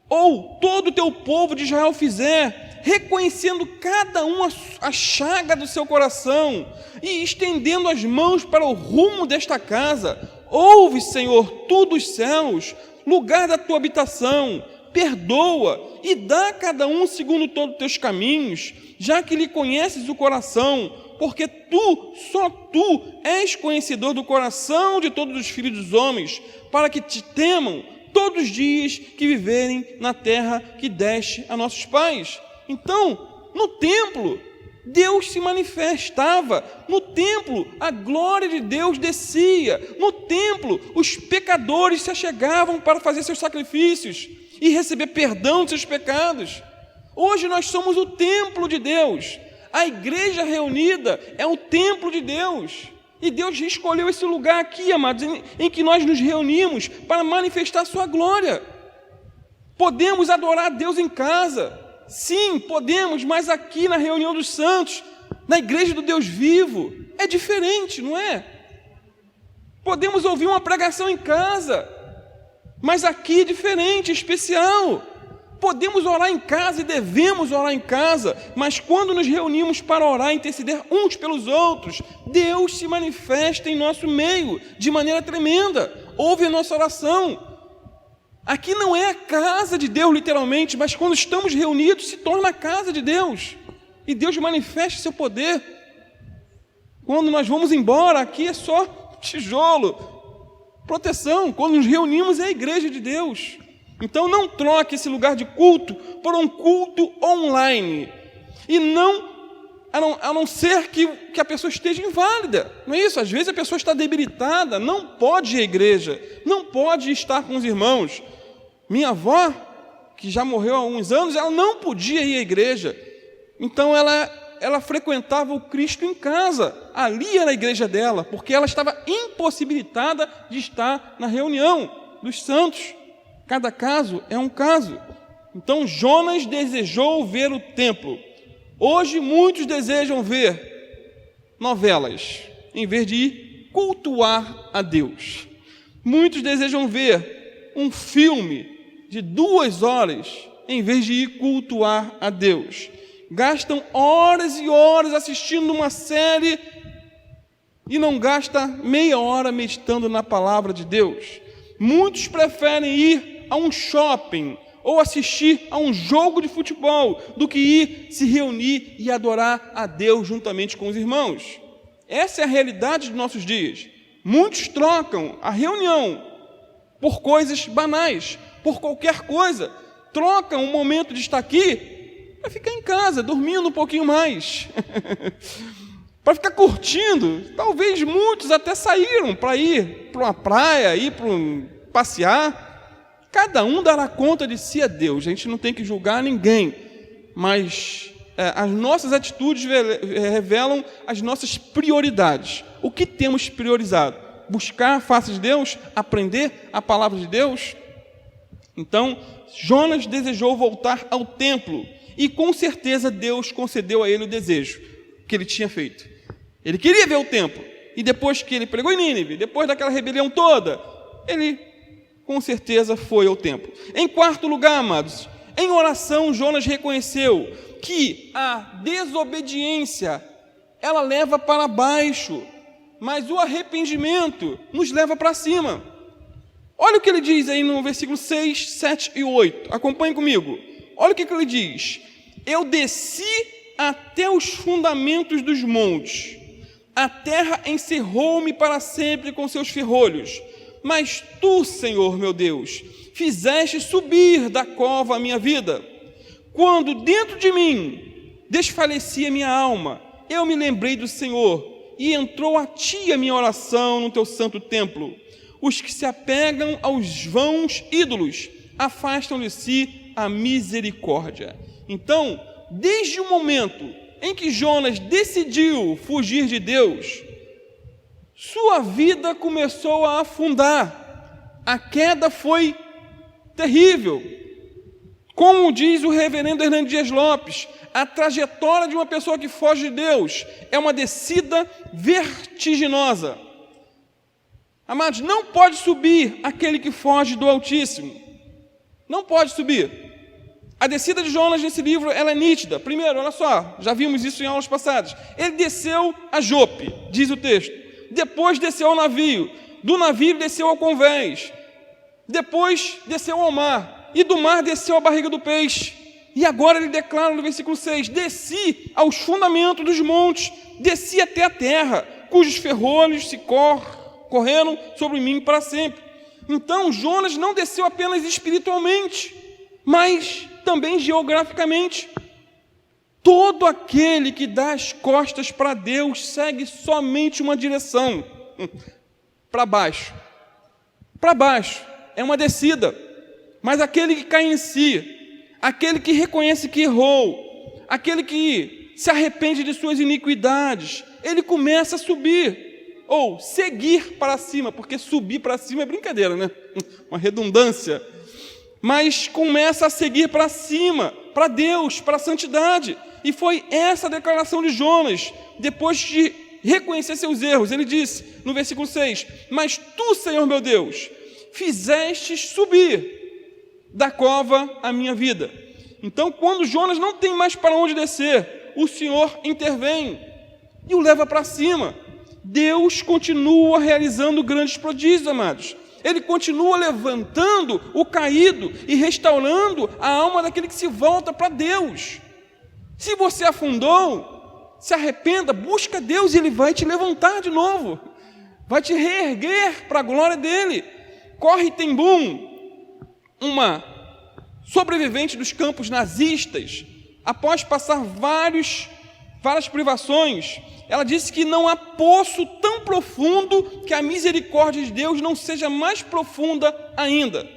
ou todo o teu povo de Israel fizer, reconhecendo cada um a chaga do seu coração e estendendo as mãos para o rumo desta casa, ouve, Senhor, tu dos céus, lugar da tua habitação, perdoa e dá a cada um segundo todos os teus caminhos, já que lhe conheces o coração, porque só tu és conhecedor do coração de todos os filhos dos homens, para que te temam todos os dias que viverem na terra que deste a nossos pais. Então, no templo, Deus se manifestava. No templo, a glória de Deus descia. No templo, os pecadores se achegavam para fazer seus sacrifícios e receber perdão de seus pecados. Hoje nós somos o templo de Deus. A igreja reunida é o templo de Deus. E Deus escolheu esse lugar aqui, amados, em que nós nos reunimos para manifestar a sua glória. Podemos adorar a Deus em casa. Sim, podemos, mas aqui na reunião dos santos, na igreja do Deus vivo, é diferente, não é? Podemos ouvir uma pregação em casa, mas aqui é diferente, especial. Podemos orar em casa e devemos orar em casa, mas quando nos reunimos para orar e interceder uns pelos outros, Deus se manifesta em nosso meio de maneira tremenda. Ouve a nossa oração. Aqui não é a casa de Deus literalmente, mas quando estamos reunidos se torna a casa de Deus. E Deus manifesta seu poder. Quando nós vamos embora, aqui é só tijolo, proteção. Quando nos reunimos é a igreja de Deus. Então não troque esse lugar de culto por um culto online. E a não ser que a pessoa esteja inválida. Não é isso? Às vezes a pessoa está debilitada, não pode ir à igreja, não pode estar com os irmãos. Minha avó, que já morreu há uns anos, ela não podia ir à igreja. Então ela frequentava o Cristo em casa. Ali era a igreja dela, porque ela estava impossibilitada de estar na reunião dos santos. Cada caso é um caso. Então Jonas desejou ver o templo. Hoje muitos desejam ver novelas, em vez de ir cultuar a Deus. Muitos desejam ver um filme de 2 horas, em vez de ir cultuar a Deus. Gastam horas e horas assistindo uma série e não gasta meia hora meditando na palavra de Deus. Muitos preferem ir a um shopping ou assistir a um jogo de futebol do que ir se reunir e adorar a Deus juntamente com os irmãos. Essa é a realidade dos nossos dias. Muitos trocam a reunião por coisas banais, por qualquer coisa. Trocam um momento de estar aqui para ficar em casa, dormindo um pouquinho mais. Para ficar curtindo. Talvez muitos até saíram para ir para uma praia, ir para passear. Cada um dará conta de si a Deus. A gente não tem que julgar ninguém. Mas as nossas atitudes revelam as nossas prioridades. O que temos priorizado? Buscar a face de Deus? Aprender a palavra de Deus? Então, Jonas desejou voltar ao templo. E com certeza Deus concedeu a ele o desejo que ele tinha feito. Ele queria ver o templo. E depois que ele pregou em Nínive, depois daquela rebelião toda, ele com certeza foi ao templo. Em quarto lugar, amados, em oração Jonas reconheceu que a desobediência, ela leva para baixo, mas o arrependimento nos leva para cima. Olha o que ele diz aí no versículo 6, 7 e 8. Acompanhe comigo. Olha o que ele diz. Eu desci até os fundamentos dos montes. A terra encerrou-me para sempre com seus ferrolhos. Mas tu, Senhor meu Deus, fizeste subir da cova a minha vida. Quando dentro de mim desfalecia minha alma, eu me lembrei do Senhor, e entrou a ti a minha oração no teu santo templo. Os que se apegam aos vãos ídolos afastam de si a misericórdia. Então, desde o momento em que Jonas decidiu fugir de Deus, sua vida começou a afundar. A queda foi terrível. Como diz o reverendo Hernando Dias Lopes, a trajetória de uma pessoa que foge de Deus é uma descida vertiginosa. Amados, não pode subir aquele que foge do Altíssimo. Não pode subir. A descida de Jonas nesse livro, ela é nítida. Primeiro, olha só, já vimos isso em aulas passadas. Ele desceu a Jope, diz o texto. Depois desceu ao navio. Do navio desceu ao convés. Depois desceu ao mar. E do mar desceu à barriga do peixe. E agora ele declara no versículo 6, desci aos fundamentos dos montes, desci até a terra, cujos ferrolhos se correram sobre mim para sempre. Então Jonas não desceu apenas espiritualmente, mas também geograficamente. Todo aquele que dá as costas para Deus segue somente uma direção, para baixo. Para baixo, é uma descida. Mas aquele que cai em si, aquele que reconhece que errou, aquele que se arrepende de suas iniquidades, ele começa a subir, ou seguir para cima, porque subir para cima é brincadeira, né? Uma redundância. Mas começa a seguir para cima, para Deus, para a santidade. E foi essa a declaração de Jonas, depois de reconhecer seus erros. Ele disse, no versículo 6, mas tu, Senhor meu Deus, fizestes subir da cova a minha vida. Então, quando Jonas não tem mais para onde descer, o Senhor intervém e o leva para cima. Deus continua realizando grandes prodígios, amados. Ele continua levantando o caído e restaurando a alma daquele que se volta para Deus. Se você afundou, se arrependa, busca Deus e Ele vai te levantar de novo. Vai te reerguer para a glória dEle. Corre Ten-Boom, uma sobrevivente dos campos nazistas, após passar várias privações, ela disse que não há poço tão profundo que a misericórdia de Deus não seja mais profunda ainda.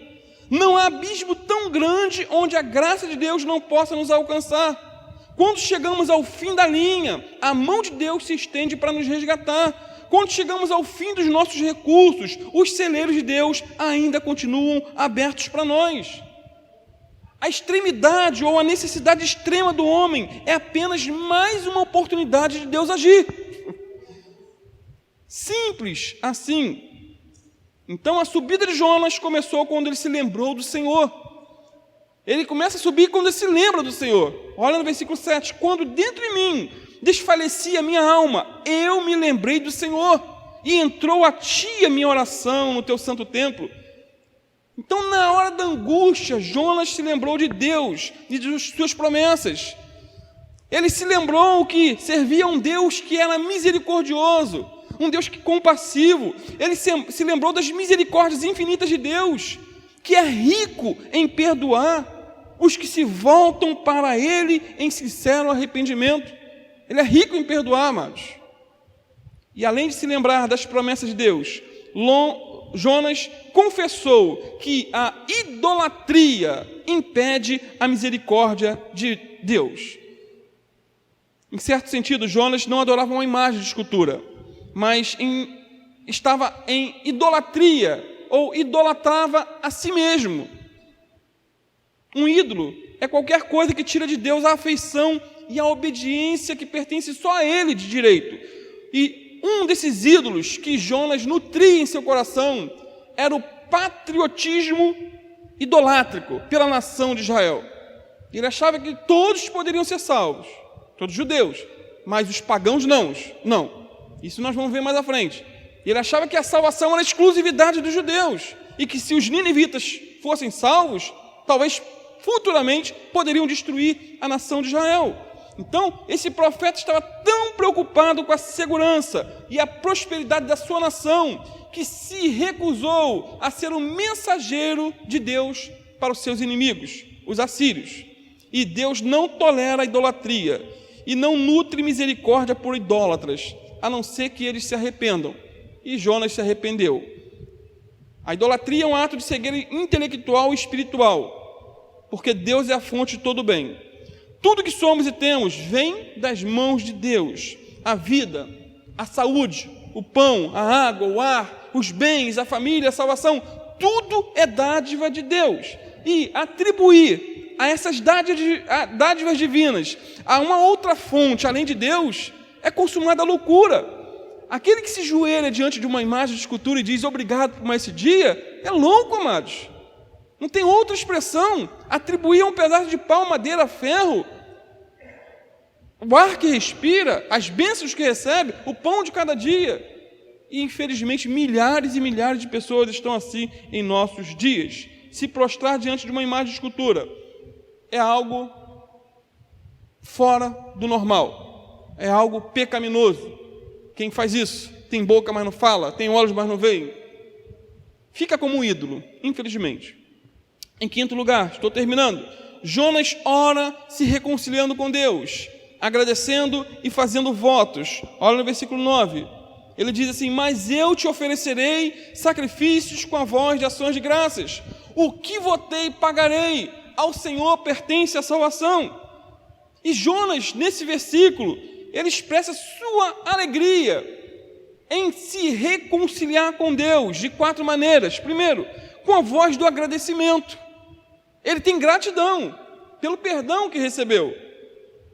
Não há abismo tão grande onde a graça de Deus não possa nos alcançar. Quando chegamos ao fim da linha, a mão de Deus se estende para nos resgatar. Quando chegamos ao fim dos nossos recursos, os celeiros de Deus ainda continuam abertos para nós. A extremidade ou a necessidade extrema do homem é apenas mais uma oportunidade de Deus agir. Simples assim. Então a subida de Jonas começou quando ele se lembrou do Senhor. Ele começa a subir quando ele se lembra do Senhor. Olha no versículo 7. Quando dentro de mim desfalecia a minha alma, eu me lembrei do Senhor, e entrou a ti a minha oração no teu santo templo. Então, na hora da angústia, Jonas se lembrou de Deus e de suas promessas. Ele se lembrou que servia um Deus que era misericordioso, um Deus compassivo. Ele se lembrou das misericórdias infinitas de Deus, que é rico em perdoar os que se voltam para Ele em sincero arrependimento. Ele é rico em perdoar, amados. E além de se lembrar das promessas de Deus, Jonas confessou que a idolatria impede a misericórdia de Deus. Em certo sentido, Jonas não adorava uma imagem de escultura, mas estava em idolatria, ou idolatrava a si mesmo. Um ídolo é qualquer coisa que tira de Deus a afeição e a obediência que pertence só a Ele de direito. E um desses ídolos que Jonas nutria em seu coração era o patriotismo idolátrico pela nação de Israel. Ele achava que todos poderiam ser salvos, todos judeus, mas os pagãos não. Isso nós vamos ver mais à frente. Ele achava que a salvação era exclusividade dos judeus e que se os ninivitas fossem salvos, talvez futuramente poderiam destruir a nação de Israel. Então, esse profeta estava tão preocupado com a segurança e a prosperidade da sua nação que se recusou a ser o mensageiro de Deus para os seus inimigos, os assírios. E Deus não tolera a idolatria e não nutre misericórdia por idólatras, a não ser que eles se arrependam. E Jonas se arrependeu. A idolatria é um ato de cegueira intelectual e espiritual, porque Deus é a fonte de todo o bem. Tudo que somos e temos vem das mãos de Deus. A vida, a saúde, o pão, a água, o ar, os bens, a família, a salvação, tudo é dádiva de Deus. E atribuir a essas dádivas divinas a uma outra fonte, além de Deus, é consumada loucura. Aquele que se joelha diante de uma imagem de escultura e diz obrigado por mais esse dia, é louco, amados. Não tem outra expressão. Atribuir a um pedaço de pau, madeira, ferro, o ar que respira, as bênçãos que recebe, o pão de cada dia. E infelizmente milhares e milhares de pessoas estão assim em nossos dias. Se prostrar diante de uma imagem de escultura é algo fora do normal, é algo pecaminoso. Quem faz isso tem boca, mas não fala, tem olhos, mas não vê. Fica como um ídolo, infelizmente. Em quinto lugar, estou terminando, Jonas ora se reconciliando com Deus, agradecendo e fazendo votos. Olha no versículo 9, ele diz assim: mas eu te oferecerei sacrifícios com a voz de ações de graças. O que votei pagarei, ao Senhor pertence a salvação. E Jonas, nesse versículo, ele expressa sua alegria em se reconciliar com Deus de 4 maneiras. Primeiro, com a voz do agradecimento. Ele tem gratidão pelo perdão que recebeu.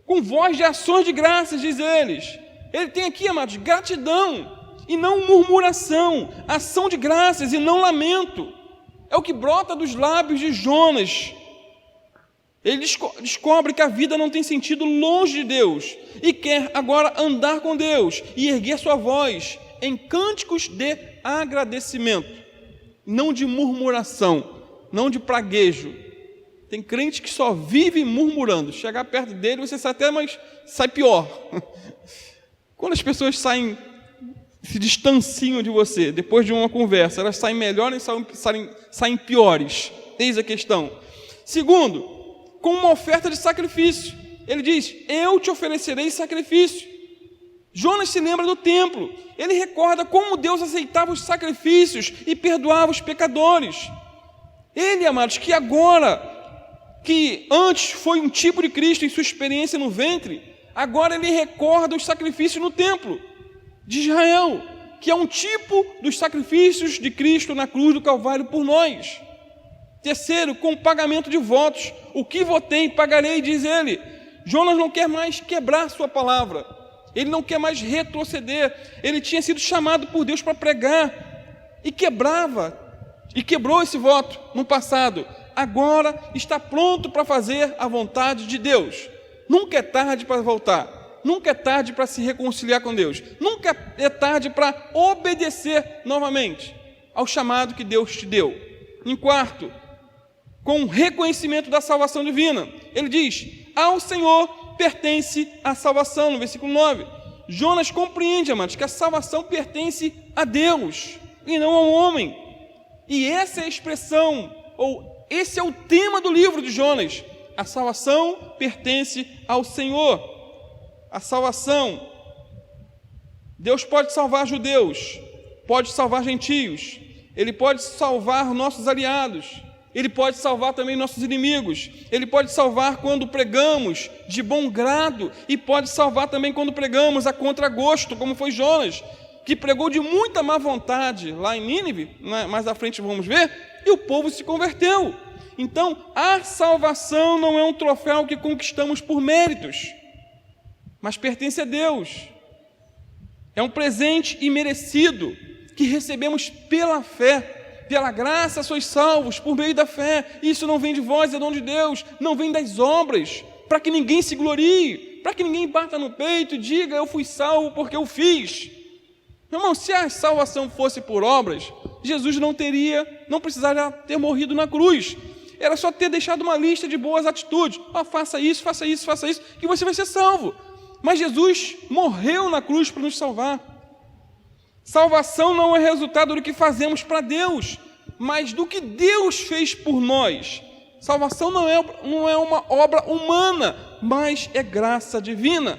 Com voz de ações de graças, diz eles. Ele tem aqui, amados, gratidão e não murmuração, ação de graças e não lamento. É o que brota dos lábios de Jonas. Ele descobre que a vida não tem sentido longe de Deus e quer agora andar com Deus e erguer sua voz em cânticos de agradecimento, não de murmuração, não de praguejo. Tem crente que só vive murmurando. Chegar perto dele, você sai até, mas sai pior. Quando as pessoas se distanciam de você, depois de uma conversa, elas saem melhores ou saem piores? Eis a questão. Segundo, com uma oferta de sacrifício. Ele diz: eu te oferecerei sacrifício. Jonas se lembra do templo. Ele recorda como Deus aceitava os sacrifícios e perdoava os pecadores. Ele, amados, que agora, que antes foi um tipo de Cristo em sua experiência no ventre, agora ele recorda os sacrifícios no templo de Israel, que é um tipo dos sacrifícios de Cristo na cruz do Calvário por nós. Terceiro, com pagamento de votos. O que votei, pagarei, diz ele. Jonas não quer mais quebrar sua palavra. Ele não quer mais retroceder. Ele tinha sido chamado por Deus para pregar e quebrou esse voto no passado. Agora está pronto para fazer a vontade de Deus. Nunca é tarde para voltar. Nunca é tarde para se reconciliar com Deus. Nunca é tarde para obedecer novamente ao chamado que Deus te deu. Em quarto, com reconhecimento da salvação divina. Ele diz: ao Senhor pertence a salvação, no versículo 9. Jonas compreende, amados, que a salvação pertence a Deus e não ao homem. E essa é a expressão, ou esse é o tema do livro de Jonas. A salvação pertence ao Senhor. A salvação. Deus pode salvar judeus, pode salvar gentios, Ele pode salvar nossos aliados, Ele pode salvar também nossos inimigos, Ele pode salvar quando pregamos de bom grado, e pode salvar também quando pregamos a contragosto, como foi Jonas, que pregou de muita má vontade lá em Nínive, mais à frente vamos ver, e o povo se converteu. Então, a salvação não é um troféu que conquistamos por méritos, mas pertence a Deus. É um presente imerecido que recebemos pela fé. Pela graça sois salvos por meio da fé. Isso não vem de vós, é dom de Deus. Não vem das obras, para que ninguém se glorie, para que ninguém bata no peito e diga: eu fui salvo porque eu fiz. Meu irmão, se a salvação fosse por obras, Jesus não precisaria ter morrido na cruz. Era só ter deixado uma lista de boas atitudes. Faça isso, faça isso, faça isso, que você vai ser salvo. Mas Jesus morreu na cruz para nos salvar. Salvação não é resultado do que fazemos para Deus, mas do que Deus fez por nós. Salvação não é uma obra humana, mas é graça divina.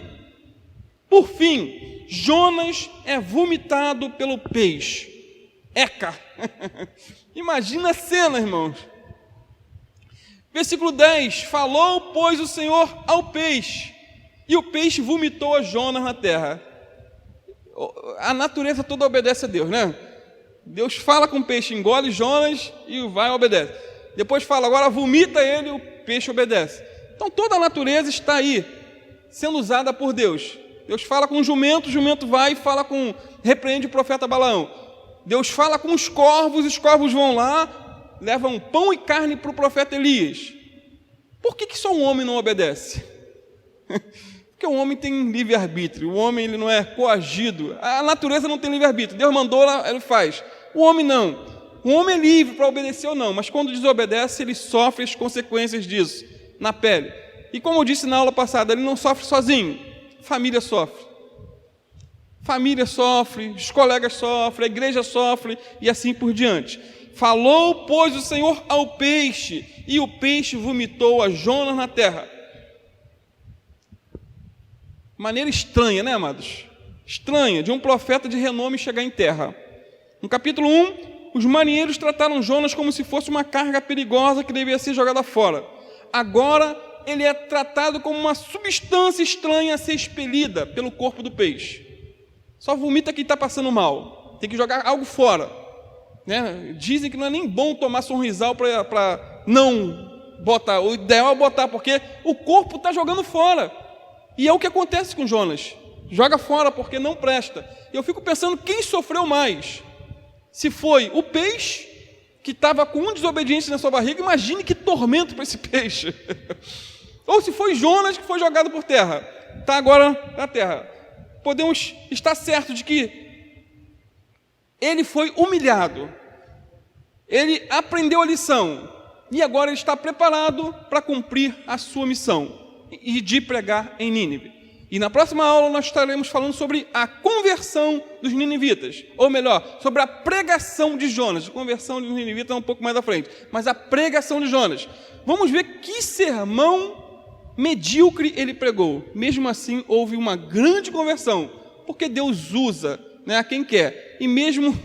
Por fim, Jonas é vomitado pelo peixe. Eca! Imagina a cena, irmãos. Versículo 10. Falou, pois, o Senhor ao peixe, e o peixe vomitou a Jonas na terra. A natureza toda obedece a Deus, né? Deus fala com o peixe, engole Jonas e vai e obedece. Depois fala, agora vomita ele, o peixe obedece. Então toda a natureza está aí, sendo usada por Deus. Deus fala com o jumento vai e repreende o profeta Balaão. Deus fala com os corvos vão lá, levam pão e carne para o profeta Elias. Por que só um homem não obedece? Porque o homem tem livre-arbítrio, o homem ele não é coagido, a natureza não tem livre-arbítrio, Deus mandou, ele faz. O homem não, o homem é livre para obedecer ou não, mas quando desobedece, ele sofre as consequências disso, na pele. E como eu disse na aula passada, ele não sofre sozinho, família sofre, os colegas sofrem, a igreja sofre, e assim por diante. Falou, pois, o Senhor ao peixe, e o peixe vomitou a Jonas na terra. Maneira estranha, né, amados? Estranha, de um profeta de renome chegar em terra. No capítulo 1, os marinheiros trataram Jonas como se fosse uma carga perigosa que devia ser jogada fora. Agora, ele é tratado como uma substância estranha a ser expelida pelo corpo do peixe. Só vomita quem está passando mal. Tem que jogar algo fora. Né? Dizem que não é nem bom tomar Sonrisal para não botar. O ideal é botar, porque o corpo está jogando fora. E é o que acontece com Jonas. Joga fora porque não presta. Eu fico pensando quem sofreu mais. Se foi o peixe, que estava com um desobediente na sua barriga, imagine que tormento para esse peixe. Ou se foi Jonas que foi jogado por terra. Está agora na terra. Podemos estar certos de que ele foi humilhado. Ele aprendeu a lição. E agora ele está preparado para cumprir a sua missão e de pregar em Nínive. E na próxima aula nós estaremos falando sobre a conversão dos ninivitas, ou melhor, sobre a pregação de Jonas. A conversão dos ninivitas é um pouco mais à frente, mas a pregação de Jonas. Vamos ver que sermão medíocre ele pregou. Mesmo assim, houve uma grande conversão, porque Deus usa, né, a quem quer. E mesmo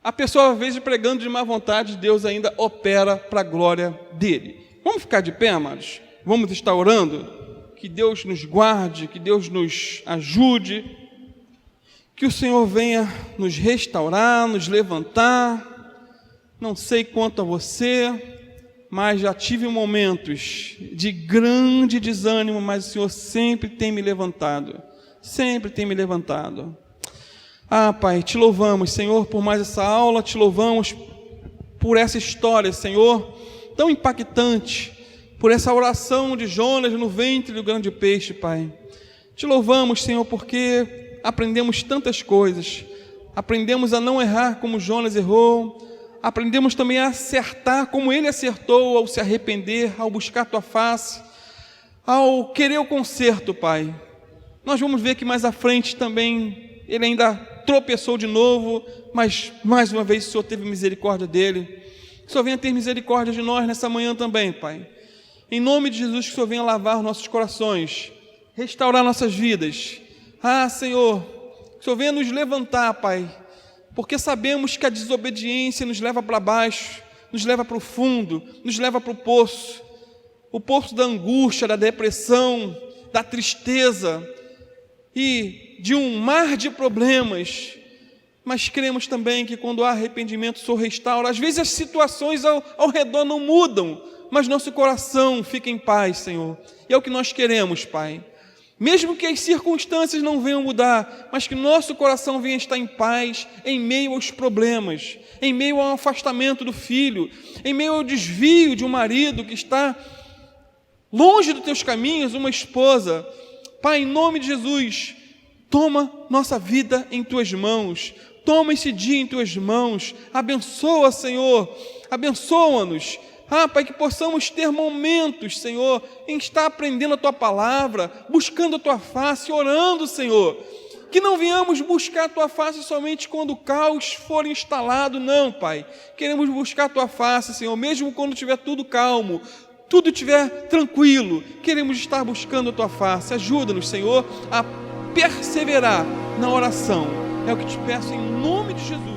a pessoa, às vezes, pregando de má vontade, Deus ainda opera para a glória dele. Vamos ficar de pé, amados? Vamos estar orando? Que Deus nos guarde, que Deus nos ajude, que o Senhor venha nos restaurar, nos levantar, Não sei quanto a você, mas já tive momentos de grande desânimo, mas o Senhor sempre tem me levantado. Sempre tem me levantado. Ah, Pai, te louvamos, Senhor, por mais essa aula, te louvamos por essa história, Senhor, tão impactante, por essa oração de Jonas no ventre do grande peixe, Pai. Te louvamos, Senhor, porque aprendemos tantas coisas. Aprendemos a não errar como Jonas errou. Aprendemos também a acertar como ele acertou ao se arrepender, ao buscar a tua face, ao querer o conserto, Pai. Nós vamos ver que mais à frente também ele ainda tropeçou de novo, mas mais uma vez o Senhor teve misericórdia dele. Que o Senhor venha ter misericórdia de nós nessa manhã também, Pai. Em nome de Jesus, que o Senhor venha lavar os nossos corações, restaurar nossas vidas. Ah, Senhor, que o Senhor venha nos levantar, Pai, porque sabemos que a desobediência nos leva para baixo, nos leva para o fundo, nos leva para o poço da angústia, da depressão, da tristeza e de um mar de problemas. Mas cremos também que quando há arrependimento, o Senhor restaura. Às vezes as situações ao redor não mudam, mas nosso coração fica em paz, Senhor. E é o que nós queremos, Pai. Mesmo que as circunstâncias não venham mudar, mas que nosso coração venha estar em paz em meio aos problemas, em meio ao afastamento do filho, em meio ao desvio de um marido que está longe dos teus caminhos, uma esposa. Pai, em nome de Jesus, toma nossa vida em tuas mãos, toma esse dia em tuas mãos, abençoa, Senhor, abençoa-nos. Ah, Pai, que possamos ter momentos, Senhor, em estar aprendendo a Tua palavra, buscando a Tua face, orando, Senhor. Que não venhamos buscar a Tua face somente quando o caos for instalado, não, Pai. Queremos buscar a Tua face, Senhor, mesmo quando estiver tudo calmo, tudo estiver tranquilo. Queremos estar buscando a Tua face. Ajuda-nos, Senhor, a perseverar na oração. É o que te peço em nome de Jesus.